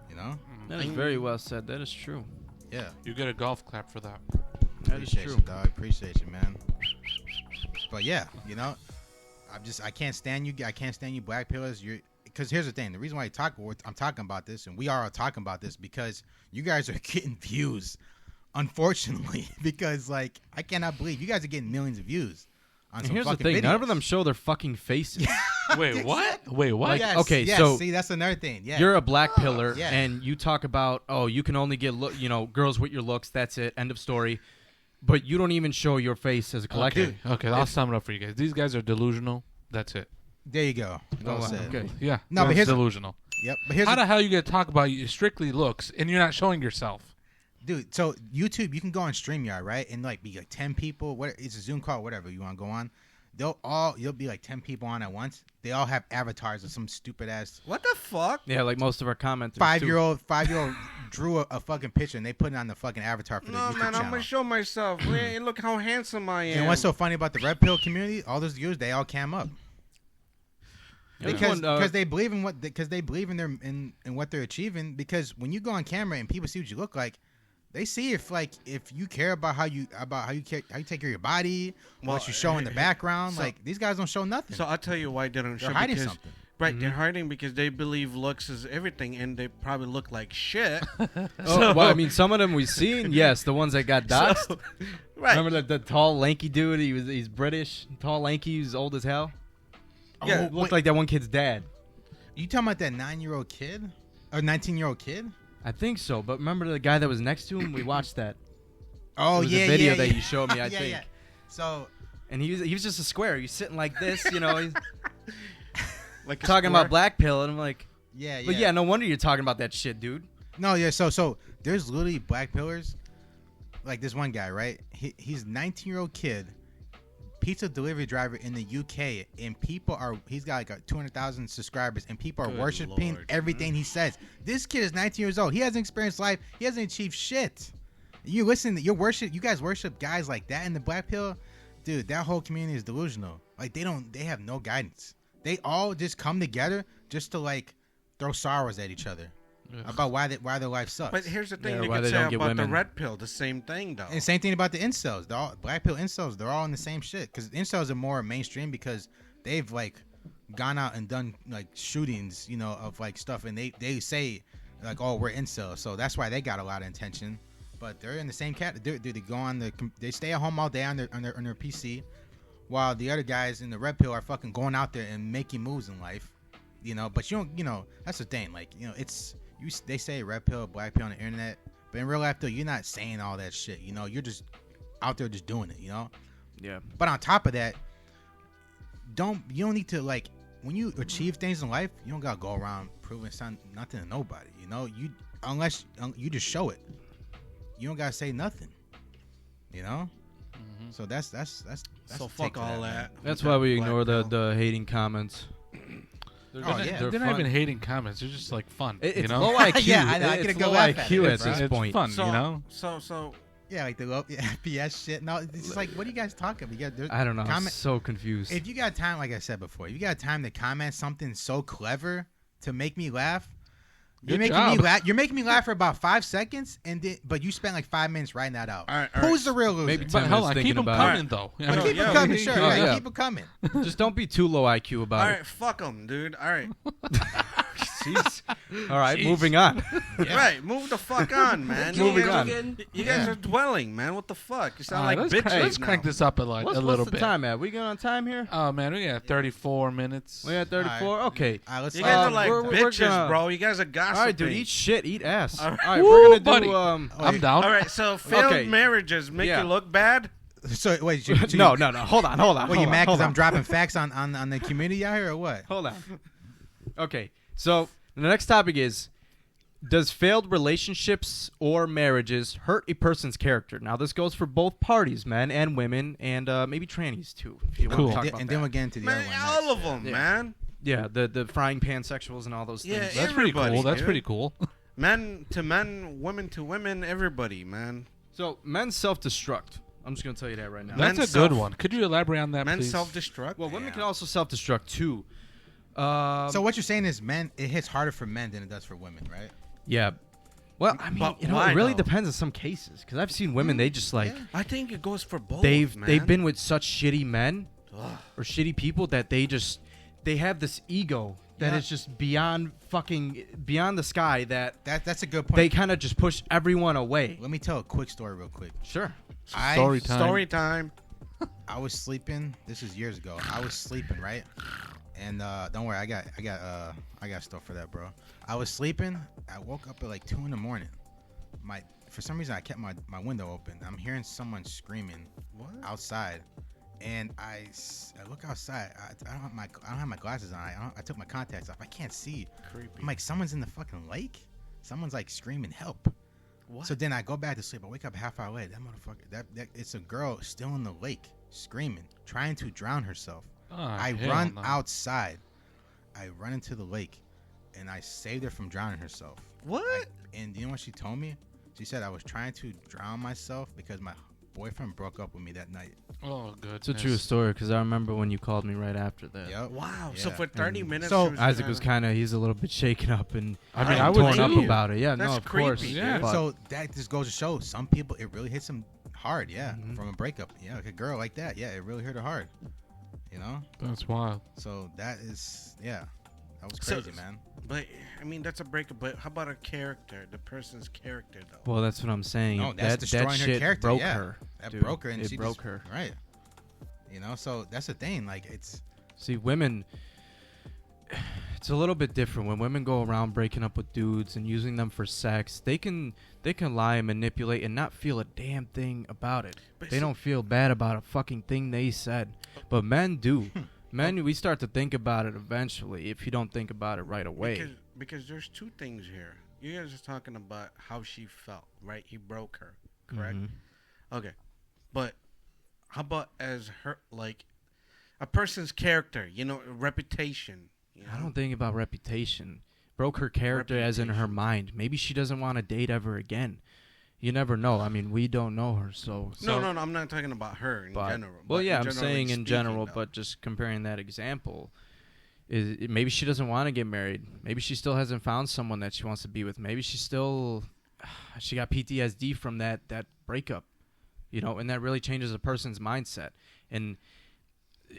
You know? That is very well said. That is true. Yeah. You get a golf clap for that. That is Appreciate true. you, dog. Appreciate you, man. But yeah, you know, I can't stand you. I can't stand you, black pillars. Because here's the thing. The reason why I'm talking about this, and we are talking about this, because you guys are getting views, unfortunately. Because like I cannot believe you guys are getting millions of views on And some here's the fucking thing: videos. none of them show their fucking faces. Wait, what? Wait, what? Like, Yes, okay, yes, so see, that's another thing. Yeah, You're a black pillar, Yeah. and you talk about, oh, you can only get girls with your looks. That's it. End of story. But you don't even show your face as a collective. Okay, I'll sum it up for you guys. These guys are delusional. That's it. there you go. Well wow. said. Okay. Yeah. No, but that's here's delusional. Yep. But here's How the hell you gonna talk about strictly looks and you're not showing yourself? dude. So YouTube, you can go on StreamYard, right, and like be like 10 people. What it's a Zoom call, whatever you want to go on. You'll be like 10 people on at once. They all have avatars of some stupid ass What the fuck? Yeah, like most of our commenters. too. 5-year-old drew a fucking picture and they put it on the fucking avatar for the No, YouTube man, I'm channel. gonna show myself. Hey, look how handsome I am. And what's so funny about the red pill community? All those viewers, they all cam up There's because one, they believe in they believe in their in what they're achieving. Because when you go on camera and people see what you look like, they see if you care about how you take care of your body, Well, what you show in the background. so- Like these guys don't show nothing. So I'll tell you why they don't They're show hiding because, something. Right, they're hiding because they believe looks is everything, and they probably look like shit. Oh, well, I mean, some of them we've seen. Yes, the ones that got doxxed. So- right. Remember the tall, lanky dude? He's British, tall, lanky. He's old as hell. Yeah, Oh, Looked like that one kid's dad. You talking about that 9-year-old kid or 19-year-old kid? I think so. But remember the guy that was next to him? We watched that. Oh It was yeah, a video yeah, that yeah. you showed me. I Yeah, think. yeah. So And he was just a square. He's sitting like this, you know. He's like a talking square. about black pill, and I'm like, yeah. but yeah, no wonder you're talking about that shit, dude. No, yeah. So there's literally black pillars. Like this one guy, right? He's a 19-year-old kid, pizza delivery driver in the UK, and he's got like 200,000 subscribers, and people are Good worshiping Lord. everything he says. This kid is 19 years old. He hasn't experienced life. He hasn't achieved shit. You guys worship guys like that in the black pill, dude. That whole community is delusional. Like they have no guidance. They all just come together just to like throw sorrows at each other about why their life sucks. But here's the thing: Yeah, you why could they say don't get about the women. red pill, the same thing though. And same thing about the incels. Black pill incels, they're all in the same shit. Because incels are more mainstream because they've like gone out and done like shootings, you know, of like stuff, and they say like, oh, we're incels, so that's why they got a lot of attention. But they're in the same category. They go on they stay at home all day on their PC, while the other guys in the red pill are fucking going out there and making moves in life, you know. But you don't, you know, that's the thing. Like, you know, they say red pill, black pill on the internet, but in real life though, you're not saying all that shit. You know, you're just out there just doing it. You know. Yeah. But on top of that, you don't need to like when you achieve things in life, you don't gotta go around proving nothing to nobody. You know, unless you just show it. You don't gotta say nothing, you know. So that's so the fuck take of all man. that. That's Black why we pill. ignore the hating comments. They're Oh, not, yeah. they're They're not fun. even hating comments. They're just like fun. It's you know? low IQ. Yeah, I know, I It's get a good low laugh at IQ it, at bro. this It's point. fun, So, you know. so Yeah, like the low FPS shit. No, it's just like, what are you guys talking about? I don't know. I'm so confused. If you got time, like I said before, if you got time to comment something so clever to make me laugh, Good job. You're making me laugh for about 5 seconds, but you spent like 5 minutes writing that out. All right, Who's the real loser? Maybe But 10 hold minutes on, thinking keep them about coming though. You But know? keep Yeah, it coming, we- sure. oh, Yeah, yeah. keep it coming. Just don't be too low IQ all about right, fuck them, dude. All right. Jeez. All right, Jeez. moving on. Yeah. Right, move the fuck on, man. Moving you on. You guys are dwelling, man. What the fuck? You sound like let's bitches let's now. crank this up a What's little the bit. time at? We good on time here? Oh man, we got 34 minutes. We got 34. Okay. All right, let's You guys are Uh, like we're bitches, gonna- bro. You guys are gossiping. All right, dude. Eat shit. Eat ass. All All right. right, Woo, we're gonna buddy. do. I'm down. All right, so failed Okay. marriages make Yeah. you look bad? So wait, No. Hold on. What, you mad because I'm dropping facts on the community out here or what? Hold on. Okay, so the next topic is: does failed relationships or marriages hurt a person's character? Now, this goes for both parties, men and women, and maybe trannies too. If you Cool. want to talk And, about and that. then we'll get into the Man, other one all next. of them, Yeah. man. Yeah, the frying pan sexuals and all those Yeah, things. That's pretty everybody, cool. That's dude. pretty cool. Men to men, women to women, everybody, man. So, men self-destruct. I'm just gonna tell you that right now. Men That's a good self- one. Could you elaborate on that, Men please? self-destruct. Well, women Yeah. can also self-destruct too. So what you're saying is it hits harder for men than it does for women, right? Yeah. Well, I mean, But you know, why, it really though? depends on some cases. Because I've seen women, they just like Yeah. I think it goes for both. they've man. been with such shitty men Ugh. or shitty people that they have this ego that Yeah. is just beyond the sky that That's a good point. they kind of just push everyone away. Let me tell a quick story real quick. Sure. Story time. Story time. I was sleeping. This is years ago. I was sleeping, right? And don't worry, I got stuff for that, bro. I was sleeping. I woke up at like 2 a.m. For some reason I kept my window open. I'm hearing someone screaming What? outside, and I look outside. I don't have my glasses on. I took my contacts off. I can't see. Creepy. I'm like, someone's in the fucking lake. Someone's like screaming help. What? So then I go back to sleep. I wake up half hour later. That motherfucker. That it's a girl still in the lake screaming, trying to drown herself. Oh, I hell run no. outside. I run into the lake, and I saved her from drowning herself. What? And you know what she told me? She said I was trying to drown myself because my boyfriend broke up with me that night. Oh, good. It's a true story because I remember when you called me right after that. Yep. Wow. So Yeah. for 30 And minutes, so she Isaac was he's a little bit shaken up and I mean, I I would torn up too. about it. Yeah, That's no, of course. creepy, Yeah. dude. But- So that just goes to show some people it really hits them hard. Yeah, Mhm. from a breakup. Yeah, like a girl like that. Yeah, it really hurt her hard. You know. That's wild. So that is that was So- crazy, man. But I mean, that's a breakup. But how about a character? The person's character, though. well, that's what I'm saying. No, that's that destroying her shit character, broke yeah. her. That dude. broke her, and it she broke just, her. Right. You know, so that's the thing. Like it's See, women, it's a little bit different. When women go around breaking up with dudes and using them for sex, they can lie and manipulate and not feel a damn thing about it. But They see- don't feel bad about a fucking thing they said. But men do. Men, we start to think about it eventually if you don't think about it right away. Because there's two things here. You guys are talking about how she felt, right? He broke her, correct? Mhm. Okay, but how about as her, like, a person's character? You know, reputation. You know? I don't think about reputation. Broke her character as in her Reputation. mind. Maybe she doesn't want to date ever again. You never know. I mean, we don't know her, so. No, I'm not talking about her in But, general. well, but yeah, I'm generally saying in speaking, general, though. but just comparing that example, maybe she doesn't want to get married. Maybe she still hasn't found someone that she wants to be with. Maybe she got PTSD from that breakup, you know, and that really changes a person's mindset. And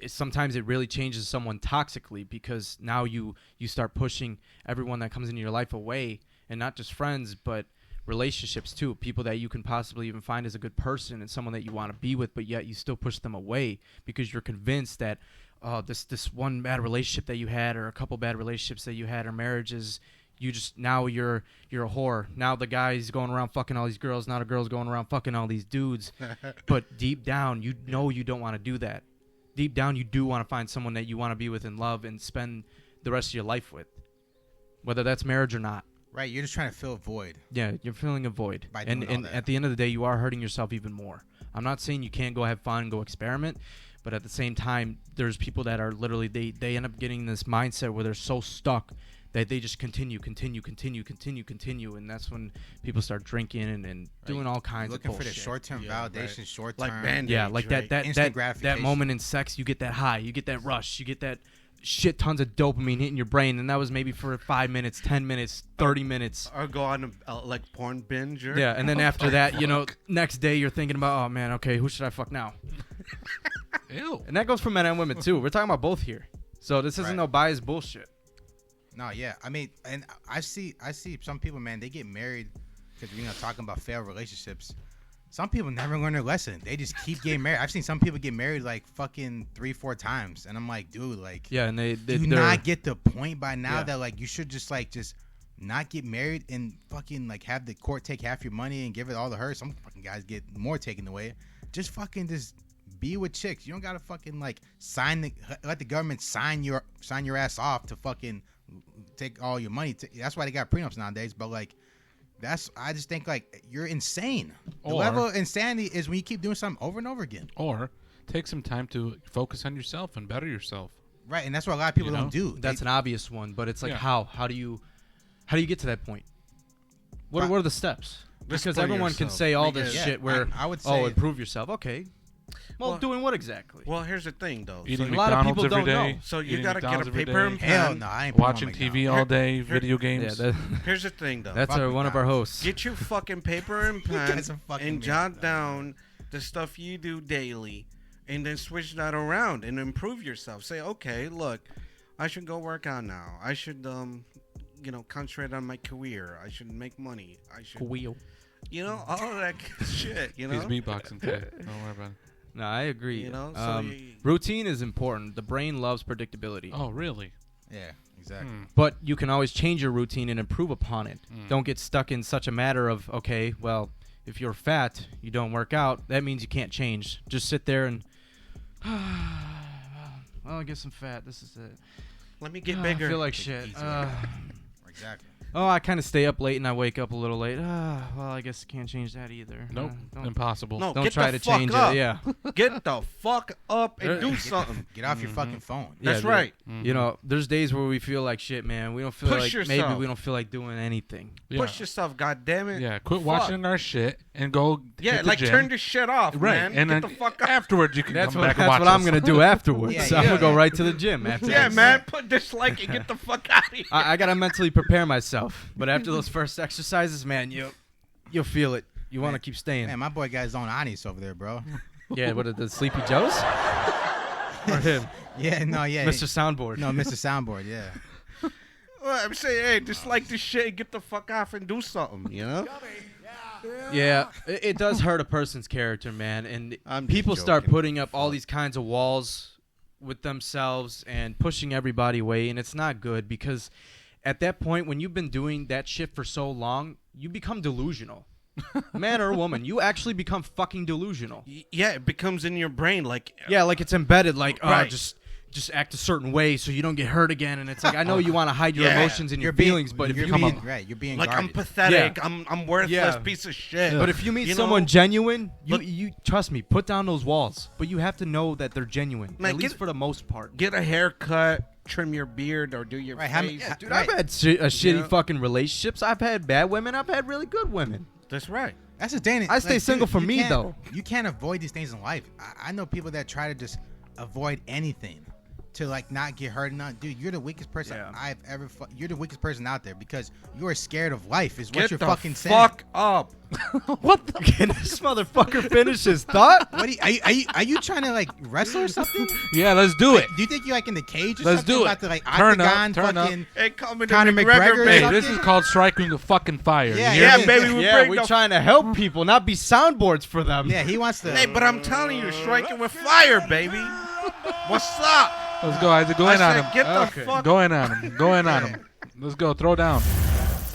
sometimes it really changes someone toxically because now you start pushing everyone that comes into your life away, and not just friends, but relationships too, people that you can possibly even find as a good person and someone that you want to be with, but yet you still push them away because you're convinced that this one bad relationship that you had, or a couple bad relationships that you had, or marriages, you're a whore. Now the guy's going around fucking all these girls, now the girl's going around fucking all these dudes. But deep down, you know you don't want to do that. Deep down, you do want to find someone that you want to be with and love and spend the rest of your life with, whether that's marriage or not. right. You're just trying to fill a void. Yeah, you're feeling a void. By And, doing all and that. at the end of the day, you are hurting yourself even more. I'm not saying you can't go have fun and go experiment, but at the same time, there's people that are literally, they end up getting this mindset where they're so stuck that they just continue. And that's when people start drinking and doing all kinds of Looking for bullshit. the short-term Yeah, validation, right. short-term. Like Band-Aids, Yeah, like right? that Instant gratification. moment in sex, you get that high, you get that rush, you get that shit tons of dopamine hitting your brain, and that was maybe for 5 minutes, 10 minutes, 30 minutes. Or go on a like porn binge. Or, Yeah, and then after that, you know, next day you're thinking about, oh man, okay, who should I fuck now? Ew. And that goes for men and women too. We're talking about both here. So this isn't Right. no biased bullshit. No, yeah. I mean, and I see some people, man. They get married because talking about failed relationships. Some people never learn their lesson. They just keep getting married. I've seen some people get married like fucking 3-4 times, and I'm like, dude, like, Yeah, and they do you not get the point by now that like you should just not get married and fucking like have the court take half your money and give it all to her. Some fucking guys get more taken away. Just fucking just be with chicks. You don't gotta fucking like let the government sign your ass off to fucking take all your money. That's why they got prenups nowadays. But like. I just think like you're insane. The level of insanity is when you keep doing something over and over again. Or take some time to focus on yourself and better yourself. Right, and that's what a lot of people don't do. That's an obvious one, but it's like how do you get to that point? What are the steps? Because everyone can say all this shit where I would say improve yourself. Okay. Well, doing what exactly? Well, here's the thing, though. Eating a lot of McDonald's people every don't day. know. So you Eating gotta get a McDonald's every paper day. and pen. hell no, I ain't Watching TV all day, video games. Here's the thing, though. That's one of our hosts. Get your fucking paper and pen guys are fucking and me jot up, down the stuff you do daily, and then switch that around and improve yourself. Say, okay, look, I should go work out now. I should, concentrate on my career. I should make money. I should, Wheel. all of that shit. He's beatboxing today. Don't worry about it. No, I agree. So routine is important. The brain loves predictability. Oh, really? yeah, exactly. But you can always change your routine and improve upon it. Don't get stuck in such a matter of, okay, well, if you're fat, you don't work out, that means you can't change. Just sit there and, well, I guess I'm fat. This is it. let me get bigger. I feel like shit. Exactly. Oh, I kind of stay up late and I wake up a little late. Well, I guess I can't change that either. Nope. Don't Impossible. No, don't get try the to fuck change up. it. Yeah. Get the fuck up and do something. Get off your fucking phone. That's Yeah, right. You know, there's days where we feel like shit, man. We don't feel Push like yourself. maybe we don't feel like doing anything. Yeah. Push yourself, goddammit. Yeah, quit Fuck. watching our shit and go. Yeah, hit the like gym. turn this shit off, Right, man. and Get then the fuck up. afterwards you can That's come what back and watch I'm us. gonna do afterwards. Yeah, I'm yeah. gonna go right to the gym after. Yeah, this. man. Put dislike and get the fuck out of here. I gotta mentally prepare myself. But after those first exercises, man, you'll feel it. You want to keep staying. Man, my boy got his own Anis over there, bro. Yeah, what are the Sleepy Joes? Or him, Yeah, no, yeah. Mr. Soundboard. No, Mr. Soundboard, yeah. Well, I'm saying, hey, dislike this shit and get the fuck off and do something, you know? Yeah, it does hurt a person's character, man. And I'm just people start joking. putting up all these kinds of walls with themselves and pushing everybody away, and it's not good because at that point, when you've been doing that shit for so long, you become delusional. Man or woman, you actually become fucking delusional. Yeah, it becomes in your brain like Yeah, like it's embedded, like Right. just act a certain way so you don't get hurt again. And it's like, I know you want to hide your Yeah. emotions and your feelings, but if you're you being, meet, right, you're being like I'm guarded. pathetic. Yeah. I'm worthless Yeah. piece of shit. but if you meet You someone know? genuine, Look- you trust me, put down those walls. But you have to know that they're genuine, Man, at least get- for the most part. Get a haircut, trim your beard, or do your Right, how many- face. yeah, Dude, right. I've had shitty Yeah. fucking relationships. I've had bad women. I've had really good women. That's right. That's the thing. I stay single for you me, can't- though. You can't avoid these things in life. I know people that try to just avoid anything to like not get hurt. Dude, you're the weakest person Yeah. I've ever. You're the weakest person out there because you are scared of life. Is what Get you're the fucking saying. fuck up. What the? Can this motherfucker finish his thought? What are you trying to like wrestle or something? Yeah, let's do it. Do you think you're like in the cage or Let's something? do it. About to like Turn up, octagon turn up. fucking. Hey, coming to Conor McGregor, McGregor or baby. Hey, this something? is called striking the fucking fire. Yeah, You Yeah, hear yeah. me? baby, we Yeah, bring we're the trying to help people, not be soundboards for them. Yeah, he wants to. Hey, but I'm telling you, striking with fire, baby. What's up? Let's go, Isaac. Go I in on said, him. get the Okay. fuck. Go in on him. Go in on him. Let's go. Throw down.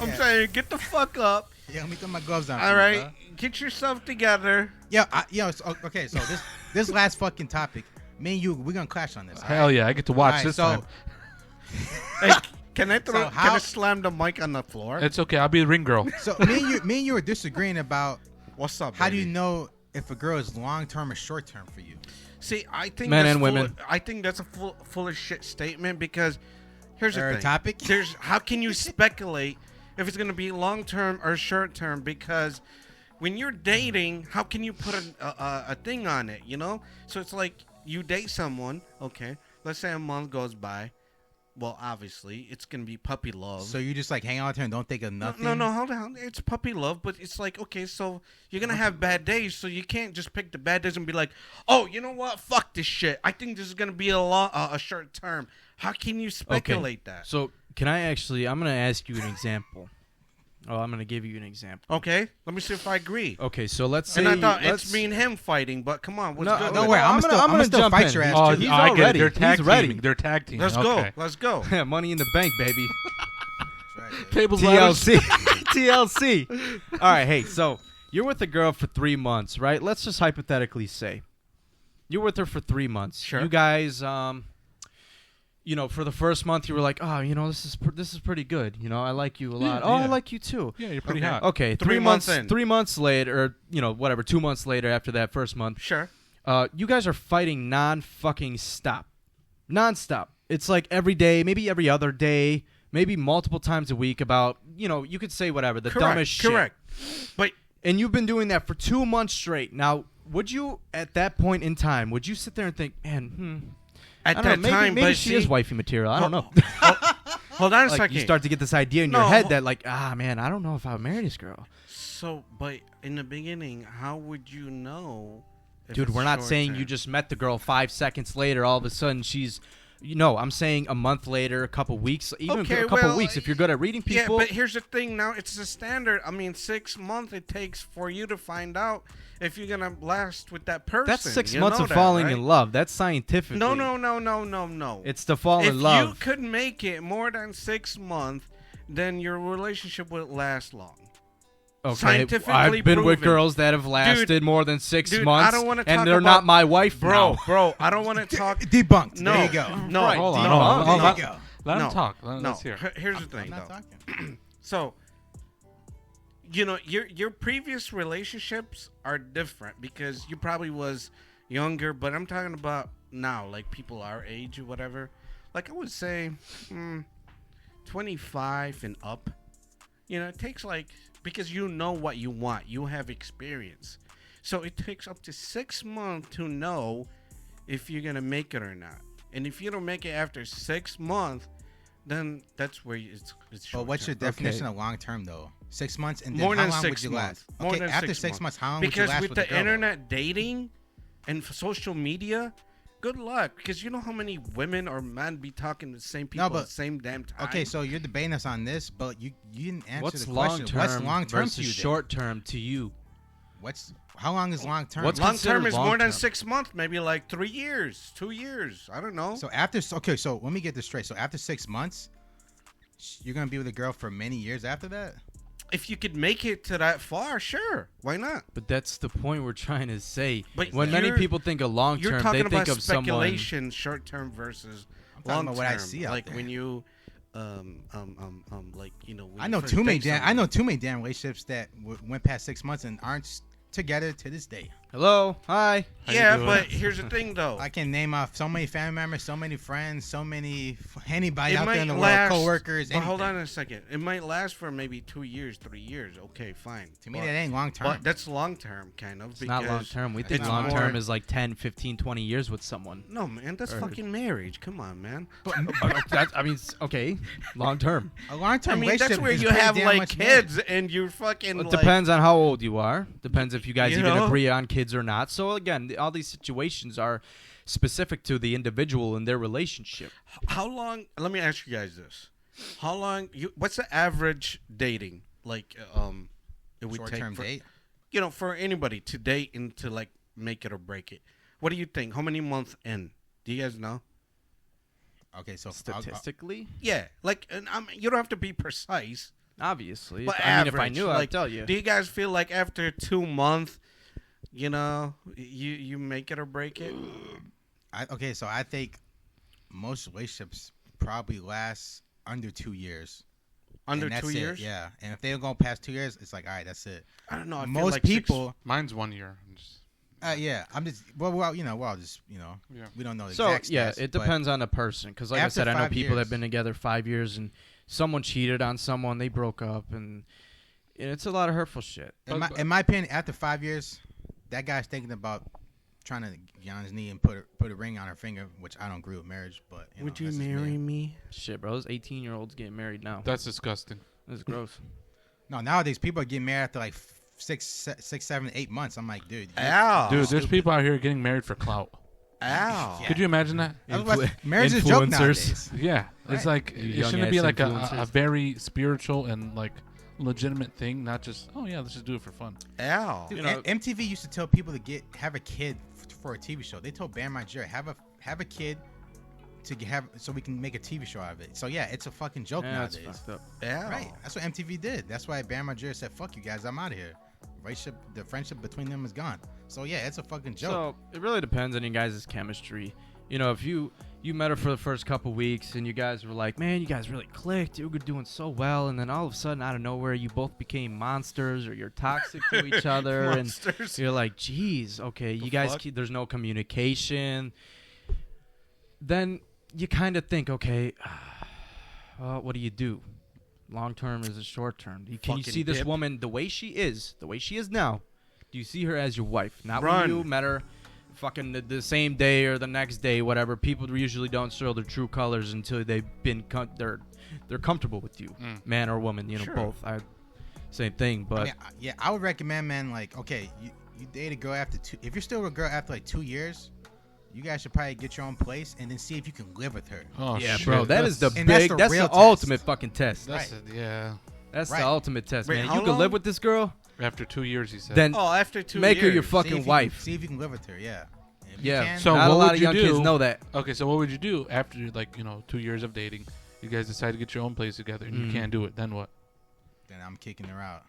I'm saying, get the fuck up. Yeah, let me throw my gloves on. for All you, right, bro. get yourself together. Okay. So this last fucking topic, me and you, we're gonna clash on this. all Hell right? yeah, I get to watch All right, this so time. Hey, can I throw? So Can I how- slam the mic on the floor? It's okay. I'll be the ring girl. so me and you were disagreeing about What's up? how do you baby? know if a girl is long term or short term for you? See, I think Men that's and women. I think that's a full of shit statement because here's the Or a thing. topic? There's how can you speculate if it's gonna be long term or short term? Because when you're dating, how can you put a thing on it? You know, so it's like you date someone. Okay, let's say a month goes by, well, obviously, it's gonna be puppy love. So you just like hang out with her and don't think of nothing? No, hold on. It's puppy love, but it's like, okay, so you're gonna have bad days, so you can't just pick the bad days and be like, oh, you know what? Fuck this shit. I think this is gonna be a short term. How can you speculate that? So can I actually? I'm gonna ask you an example. Oh, I'm gonna give you an example. Okay, let me see if I agree. Okay, so let's say. And I thought it's me and him fighting, but come on, what's good? Don't worry, I'm gonna still jump fight in. your ass. Oh, too. He's I all get ready. it. They're tag He's ready. teaming. They're tag teaming. Let's Okay. go. Money in the bank, baby. That's right, Tables, ladders. TLC. TLC. All right, hey, so you're with a girl for 3 months, right? Let's just hypothetically say you're with her for 3 months. Sure. You guys, for the first month, you were like, oh, this is pretty good. I like you a lot. Yeah, Oh, yeah. I like you too. Yeah, you're pretty Okay. hot. Okay, 3 months in. 3 months later, or whatever, 2 months later after that first month, Sure. you guys are fighting non-fucking stop. Non-stop. It's like every day, maybe every other day, maybe multiple times a week about, you could say whatever, the dumbest shit. Correct. But And you've been doing that for 2 months straight. Now, would you, at that point in time, would you sit there and think, man, at I that don't know, time, maybe but she see, is wifey material. I don't know. Hold on a Like, second. you start to get this idea in your No, head that, like, man, I don't know if I would marry this girl. So, but in the beginning, how would you know? If Dude, it's we're not short saying term? you just met the girl 5 seconds later, all of a sudden she's... No, I'm saying a month later, a couple weeks, even Okay, a couple well, weeks. If you're good at reading people... Yeah, but here's the thing. Now it's the standard. I mean, 6 months it takes for you to find out if you're gonna last with that person. that's 6 You months know of that, falling right? in love. That's scientifically. No. It's to fall if in love. you could make it more than 6 months, then your relationship would last long. Okay, Scientifically I've been with proven. girls that have lasted more than 6 dude, months, I don't wanna and talk they're about- not my wife now. Bro, I don't want to talk. Debunked. No, There you go. no, Right, Hold on, no, hold on. no, There you go. Let no, him talk. No, Let's hear. here's the I'm thing, not though. talking. So, your previous relationships are different because you probably was younger, but I'm talking about now, like people our age or whatever. Like I would say, 25 and up. It takes because you know what you want. You have experience. So it takes up to 6 months to know if you're gonna make it or not. And if you don't make it after 6 months, then that's where it's But short what's your term. definition of long term though? 6 months, and then More how than long 6 would you months. last? More Okay, than after 6 6 months. months, how long would you Because last with with the the girl, though? internet dating and social media, good luck. Because you know how many women or men be talking to the same people but- at the same damn time. Okay, so you're debating us on this, but you didn't answer What's the long question. term What's long term versus to you? short term to you? How long is long term? What's long considered term is long more than term? 6 months, maybe like 3 years, 2 years. I don't know. So let me get this straight. So after 6 months, you're gonna be with a girl for many years after that? If you could make it to that far, sure. Why not? But that's the point we're trying to say. But When many you're- people think of long You're term, talking they think about of someone. speculation, short term versus I'm talking long about term. what I see out like there. when you, when I know you too many first date damn somebody. relationships that went past 6 months and aren't together to this day. Hello, hi. How you Yeah, doing? but here's the thing, though. I can name off so many family members, so many friends, so many anybody It out there in might the last. world, coworkers. But hold anything. on a second. It might last for maybe 2 years, 3 years. Okay, fine. To me, that ain't long term. But that's long term, kind of. It's not long term. We think it's long term more- is like 10, 15, 20 years with someone. No, man, that's Or- fucking marriage. Come on, man. Okay, long term. A long term I mean, relationship that's where is you pretty have damn like much more. kids and you're fucking. It like, depends on how old you are. Depends if you guys You even know? agree on kids or not. So again, all these situations are specific to the individual and their relationship. How long? Let me ask you guys this: How long? What's the average dating like? It would Short take term for, date. for anybody to date and to like make it or break it. What do you think? How many months in? Do you guys know? Okay, so Statistically, Yeah, like, and you don't have to be precise. obviously. But I mean, if I average, knew, like, I'd tell you. Do you guys feel like after 2 months, you make it or break it? So I think most relationships probably last under 2 years. Under And that's 2 it, years? Yeah, and if they don't go past 2 years, it's like, all right, that's it. I don't know. I feel Most like people, Mine's 1 year. I'm just, yeah, I'm just we're all just Yeah. we don't know the So exact yeah, stats, it but depends on the person. Because like I after said, I know 5 people that years- have been together 5 years and someone cheated on someone, they broke up, and it's a lot of hurtful shit. In my opinion, after 5 years, that guy's thinking about trying to get on his knee and put a ring on her finger, which I don't agree with marriage, but Would you that's just marry me? Shit, bro. Those 18-year-olds getting married now. That's disgusting. That's gross. No, nowadays people are getting married after like 6, 7, 8 months. I'm like, dude. Ow. Dude, there's people out here getting married for clout. Ow. Yeah. Could you imagine that? Marriage is a joke nowadays. Yeah, it's Right. like You it young shouldn't be ass like a influencers. very spiritual and like legitimate thing, not just let's just do it for fun. Ow. Dude, You know- MTV used to tell people to have a kid for a TV show. They told Bam Margera have a kid so we can make a TV show out of it. So yeah, it's a fucking joke That's nowadays. fucked up. Ow. Right. That's what MTV did. That's why Bam Margera said, "Fuck you guys, I'm out of here." The friendship between them is gone. So yeah, it's a fucking joke. So it really depends on you guys' chemistry. You know, if you met her for the first couple weeks and you guys were like, man, you guys really clicked, you were doing so well, and then all of a sudden, out of nowhere, you both became monsters or you're toxic to each other, and Monsters. you're like, geez, okay, you guys, fuck? there's no communication. Then you kind of think, okay, well, what do you do? Long term is a short term. Can you Fucking see this dip. woman the way she is now? Do you see her as your wife? Not Run. when you met her fucking the same day or the next day, whatever. People usually don't show their true colors until they've been they're comfortable with you, man or woman. You know, Sure. both. Same thing, but I mean, I would recommend, man, like, okay, you date a girl after if you're still with a girl after like 2 years, you guys should probably get your own place and then see if you can live with her. Oh yeah, shit, bro, that is the And that's big, the that's real the test. ultimate fucking test. That's Right. yeah. That's Right. the ultimate test, Wait, man. how You can long? live with this girl, After 2 years, he said. then Oh, after 2 make her your years. See fucking if you can- wife. see if you can live with her, yeah. If you Yeah. can, So not a what lot would of you young kids do? know that. Okay, so what would you do after 2 years of dating? You guys decide to get your own place together, and you can't do it. Then what? then I'm kicking her out.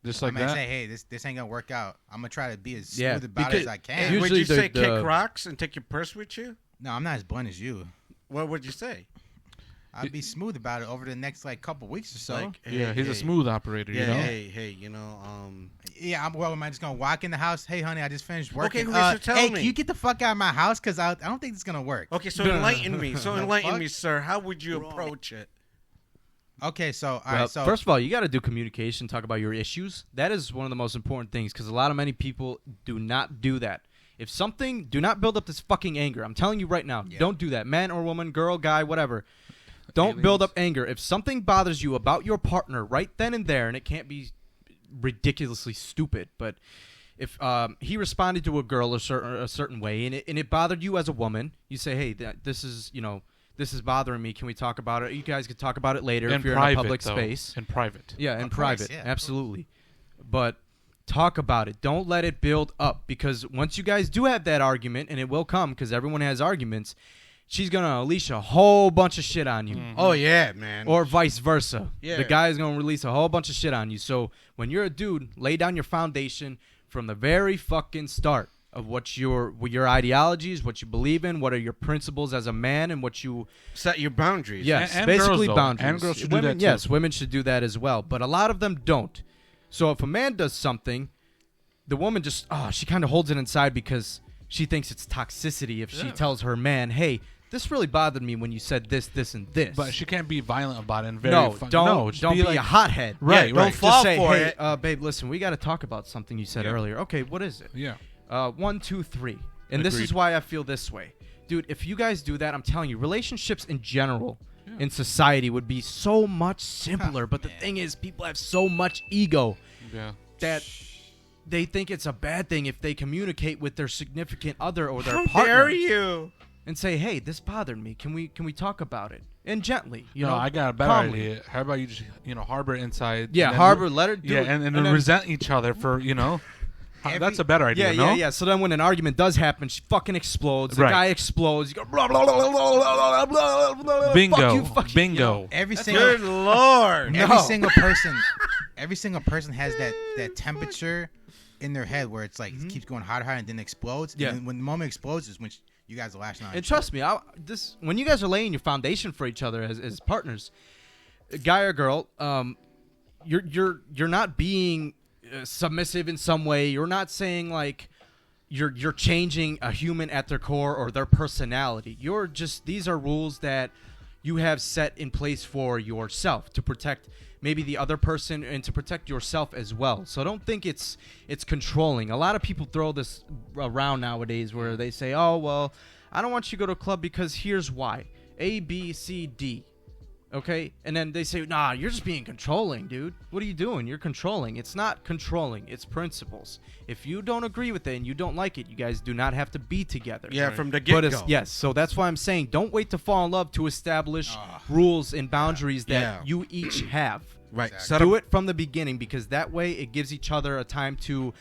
Just I'm like gonna that. say, hey, this ain't gonna work out. I'm gonna try to be as smooth Yeah, about it because- as I can. Hey, would Usually you say the- kick rocks and take your purse with you? No, I'm not as blunt as you. What would you say? I'd be smooth about it over the next like couple weeks or so. Like, Yeah, he's hey, a smooth operator. Yeah, You know. hey, Yeah, am I just gonna walk in the house? Hey, honey, I just finished working. Okay, so tell hey, me. can you get the fuck out of my house? Cause I don't think it's gonna work. Okay, so enlighten me. So enlighten fuck? me, sir. How would you approach it? Okay, so all Well, right, so first of all, you got to do communication, talk about your issues. That is one of the most important things because many people do not do that. If something, do not build up this fucking anger. I'm telling you right now, Yeah. don't do that. Man or woman, girl, guy, whatever. Don't build up anger. If something bothers you about your partner right then and there, and it can't be ridiculously stupid, but if he responded to a girl a certain way and it bothered you as a woman, you say, hey, this is bothering me. Can we talk about it? You guys could talk about it later if you're in a public though. space. In private. Yeah, in Of course, private. yeah, of Absolutely. But talk about it. Don't let it build up because once you guys do have that argument, and it will come because everyone has arguments, she's going to unleash a whole bunch of shit on you. Oh yeah, man. Or vice versa. Yeah. The guy is going to release a whole bunch of shit on you. So when you're a dude, lay down your foundation from the very fucking start of what your ideologies, what you believe in, what are your principles as a man, and what you set your boundaries. yes, And basically girls, though. boundaries. And girls should do women, that, too. yes, women should do that as well, but a lot of them don't. So if a man does something, the woman just she kind of holds it inside because she thinks it's toxicity if she Yeah. tells her man, "Hey, this really bothered me when you said this, this, and this." But she can't be violent about it and very no, fun. don't No, just be like, a hothead. Right, Yeah, right. Don't Fall just say, for "Hey, it." babe, listen, we got to talk about something you said Yeah. earlier." Okay, what is it? Yeah. 1, 2, 3. And this is Agreed. why I feel this way. Dude, if you guys do that, I'm telling you, relationships in general Yeah. in society would be so much simpler. But the Man. thing is, people have so much ego Yeah. that they think it's a bad thing if they communicate with their significant other or their How partner dare you? and say, "Hey, this bothered me. Can we talk about it?" And gently, you know. I got a better calmly. idea. How about you just harbor inside? Yeah, and then harbor, let her do Yeah, it. and then- resent each other for that's a better idea. Yeah, no? yeah. So then when an argument does happen, she fucking explodes. The Right. guy explodes. You go, blah, blah, blah, blah, blah, blah, blah, blah, Bingo. Fuck you, fuck you. Bingo. every Good single lord. No. every single person has that temperature in their head where it's like it keeps going hotter, and then explodes. Yeah. And then when the moment explodes is when you guys are lashing out. And trust me, when you guys are laying your foundation for each other as partners, guy or girl, you're not being submissive in some way. You're not saying like you're changing a human at their core or their personality. You're just these are rules that you have set in place for yourself to protect maybe the other person and to protect yourself as well. So don't think it's controlling. A lot of people throw this around nowadays where they say, oh, well, I don't want you to go to a club because here's why. A, B, C, D. Okay? And then they say, nah, you're just being controlling, dude. What are you doing? You're controlling. It's not controlling. It's principles. If you don't agree with it and you don't like it, you guys do not have to be together. Yeah, from the get-go. Yes, so that's why I'm saying don't wait to fall in love to establish rules and boundaries that you each have. Right. Exactly. Do it from the beginning, because that way it gives each other a time to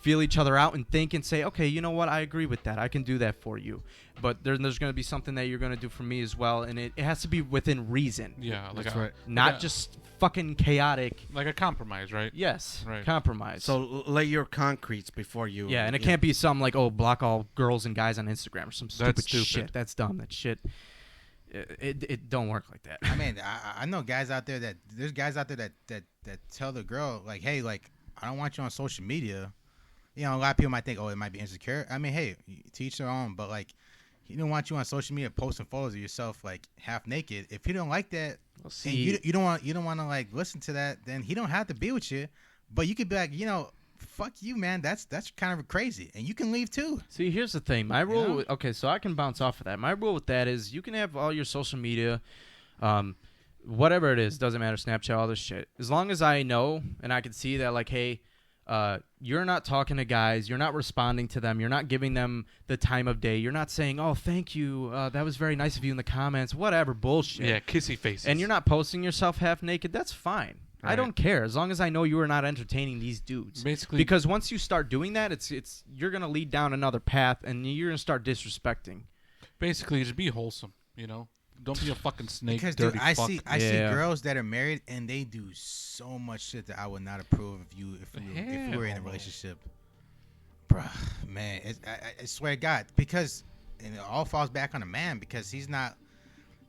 feel each other out and think and say, okay, you know what? I agree with that. I can do that for you. But there's going to be something that you're going to do for me as well. And it has to be within reason. Yeah, like That's right. Not just fucking chaotic. like a compromise, right? Yes. Right. Compromise. So lay your concretes before you. yeah, and it can't be something like, oh, block all girls and guys on Instagram or some stupid, That's stupid. shit. That's dumb. That shit. It don't work like that. I mean, I know guys out there that tell the girl, like, hey, like, I don't want you on social media. You know, a lot of people might think, oh, it might be insecure. I mean, hey, to each their own, but like, he don't want you on social media posting photos of yourself like half naked. If you don't like that, Well, and you don't want to like listen to that, then he don't have to be with you. But you could be like, you know, fuck you, man. That's kind of crazy, and you can leave too. See, here's the thing. My rule. know? Okay, so I can bounce off of that. My rule with that is you can have all your social media, whatever it is, doesn't matter. Snapchat, all this shit. As long as I know and I can see that, like, hey, you're not talking to guys, you're not responding to them, you're not giving them the time of day, you're not saying, oh, thank you, that was very nice of you in the comments, whatever bullshit. Yeah, kissy faces. And you're not posting yourself half naked. That's fine. I Right. don't care as long as I know you are not entertaining these dudes. Basically, Because once you start doing that, it's you're gonna lead down another path, and you're gonna start disrespecting. basically, just be wholesome. You know, don't be a fucking snake. Because dirty dude, I fuck. see Yeah. girls that are married and they do so much shit that I would not approve if you were in a Hell no. relationship, bruh. Man, I swear to God, because and it all falls back on a man because he's not.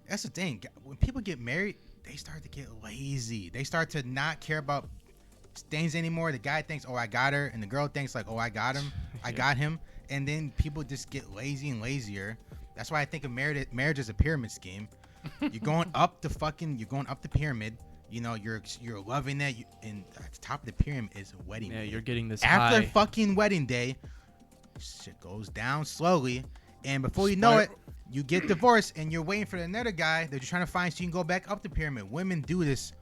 That's the thing. When people get married, they start to get lazy. They start to not care about things anymore. The guy thinks, oh, I got her, and the girl thinks like, oh, I got him, I got him, and then people just get lazy and lazier. That's why I think of marriage is a pyramid scheme. You're going up the pyramid. You know, you're loving that, and at the top of the pyramid is a wedding. Yeah, day. you're getting this After high. fucking wedding day, shit goes down slowly, and before you know it, you get divorced, and you're waiting for another guy that you're trying to find so you can go back up the pyramid. Women do this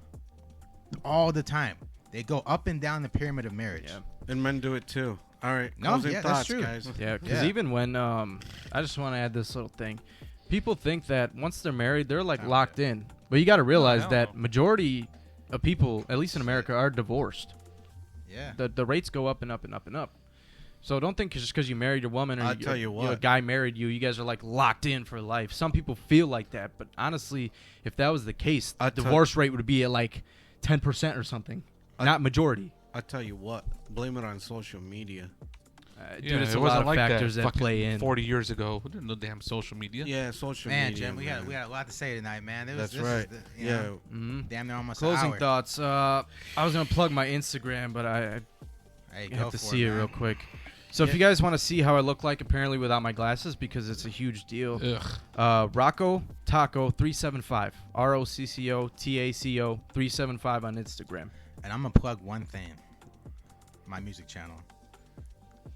all the time. They go up and down the pyramid of marriage. Yeah. And men do it too. All right. No, Closing yeah, thoughts, that's true. guys. Yeah, because Yeah. even when I just want to add this little thing. People think that once they're married, they're like locked in. But you got to realize hell that no. majority of people, at least in America, are divorced. Yeah. The rates go up and up and up and up. So don't think just because you married a woman or I'll tell you what. a guy married you, you guys are like locked in for life. Some people feel like that, but honestly, if that was the case, the divorce rate would be at like 10% or something, not majority. I'll tell you what. Blame it on social media. Dude, Yeah, it's it a wasn't lot of like factors that fucking play in. 40 years ago. We didn't know damn social media. Yeah, social Man, media. Jim, we got a lot to say tonight, man. That's right. Yeah. Damn near almost Closing an hour. thoughts. I was gonna plug my Instagram, but I Hey, have go to for see it man. real quick. So if you guys want to see how I look like, apparently without my glasses, because it's a huge deal. Rocco Taco 375. ROCCO TACO 375 on Instagram. And I'm gonna plug one thing. My music channel.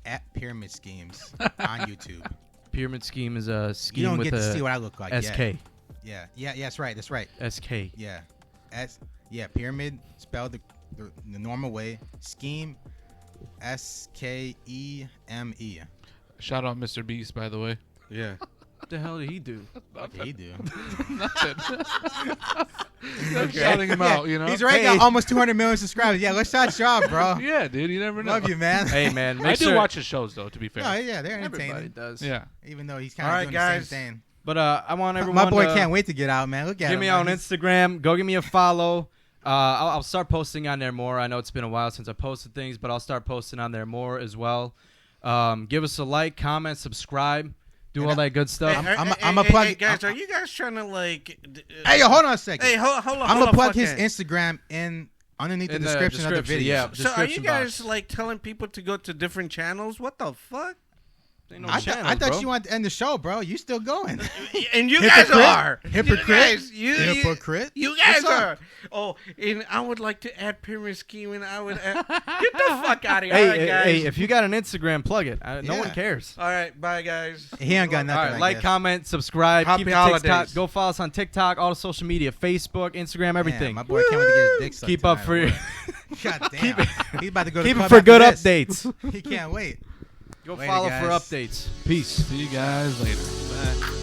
At Pyramid Schemes on YouTube. Pyramid Scheme is a You scheme don't with get to a see what I look like. SK. Yeah, that's right. That's right. SK. Yeah. Pyramid spelled the normal way. Scheme SKEME. Shout out Mr. Beast, by the way. Yeah. What the hell did he do? What did he do? Nothing. Shouting him out, you know. He's right now almost 200 million subscribers. Yeah, let's shout you out, bro. Yeah, dude. You never know. Love you, man. Hey man, I make do sure. watch his shows though. To be fair. No, yeah, they're Everybody entertaining. does. Yeah. Even though he's kind All of right, doing guys. the same thing. But I want everyone. My boy to can't wait to get out, man. Look at give him. me man. on Instagram. Go give me a follow. I'll start posting on there more. I know it's been a while since I posted things, but I'll start posting on there more as well. Give us a like, comment, subscribe, do all that good stuff. I'm a plug. Hey, guys, are you guys trying to like? Hey, hold on a second. Hey, hold on. I'm gonna plug his Instagram underneath the In the description of the description, video. yeah. So are you description guys box. like telling people to go to different channels? What the fuck? Ain't no I channels, thought bro. you wanted to end the show, bro. You still going? And you guys are Hypocrite. Hypocrite. You guys are. Oh, and I would like to add pyramid scheming. I would add, get the fuck out of here. All right, guys. Hey, if you got an Instagram, plug it. No Yeah. one cares. All right, bye, guys. He ain't got All nothing. right, I like, guess. comment, subscribe. Happy keep the TikTok. holidays. Go follow us on TikTok, all the social media, Facebook, Instagram, everything. Man, my boy can't wait to get his dick sucked. Keep up tonight. for God damn. He's about to go to keep the it club for after good this. updates. He can't wait. Go Later, follow for guys. updates. Peace. See you guys later. Bye.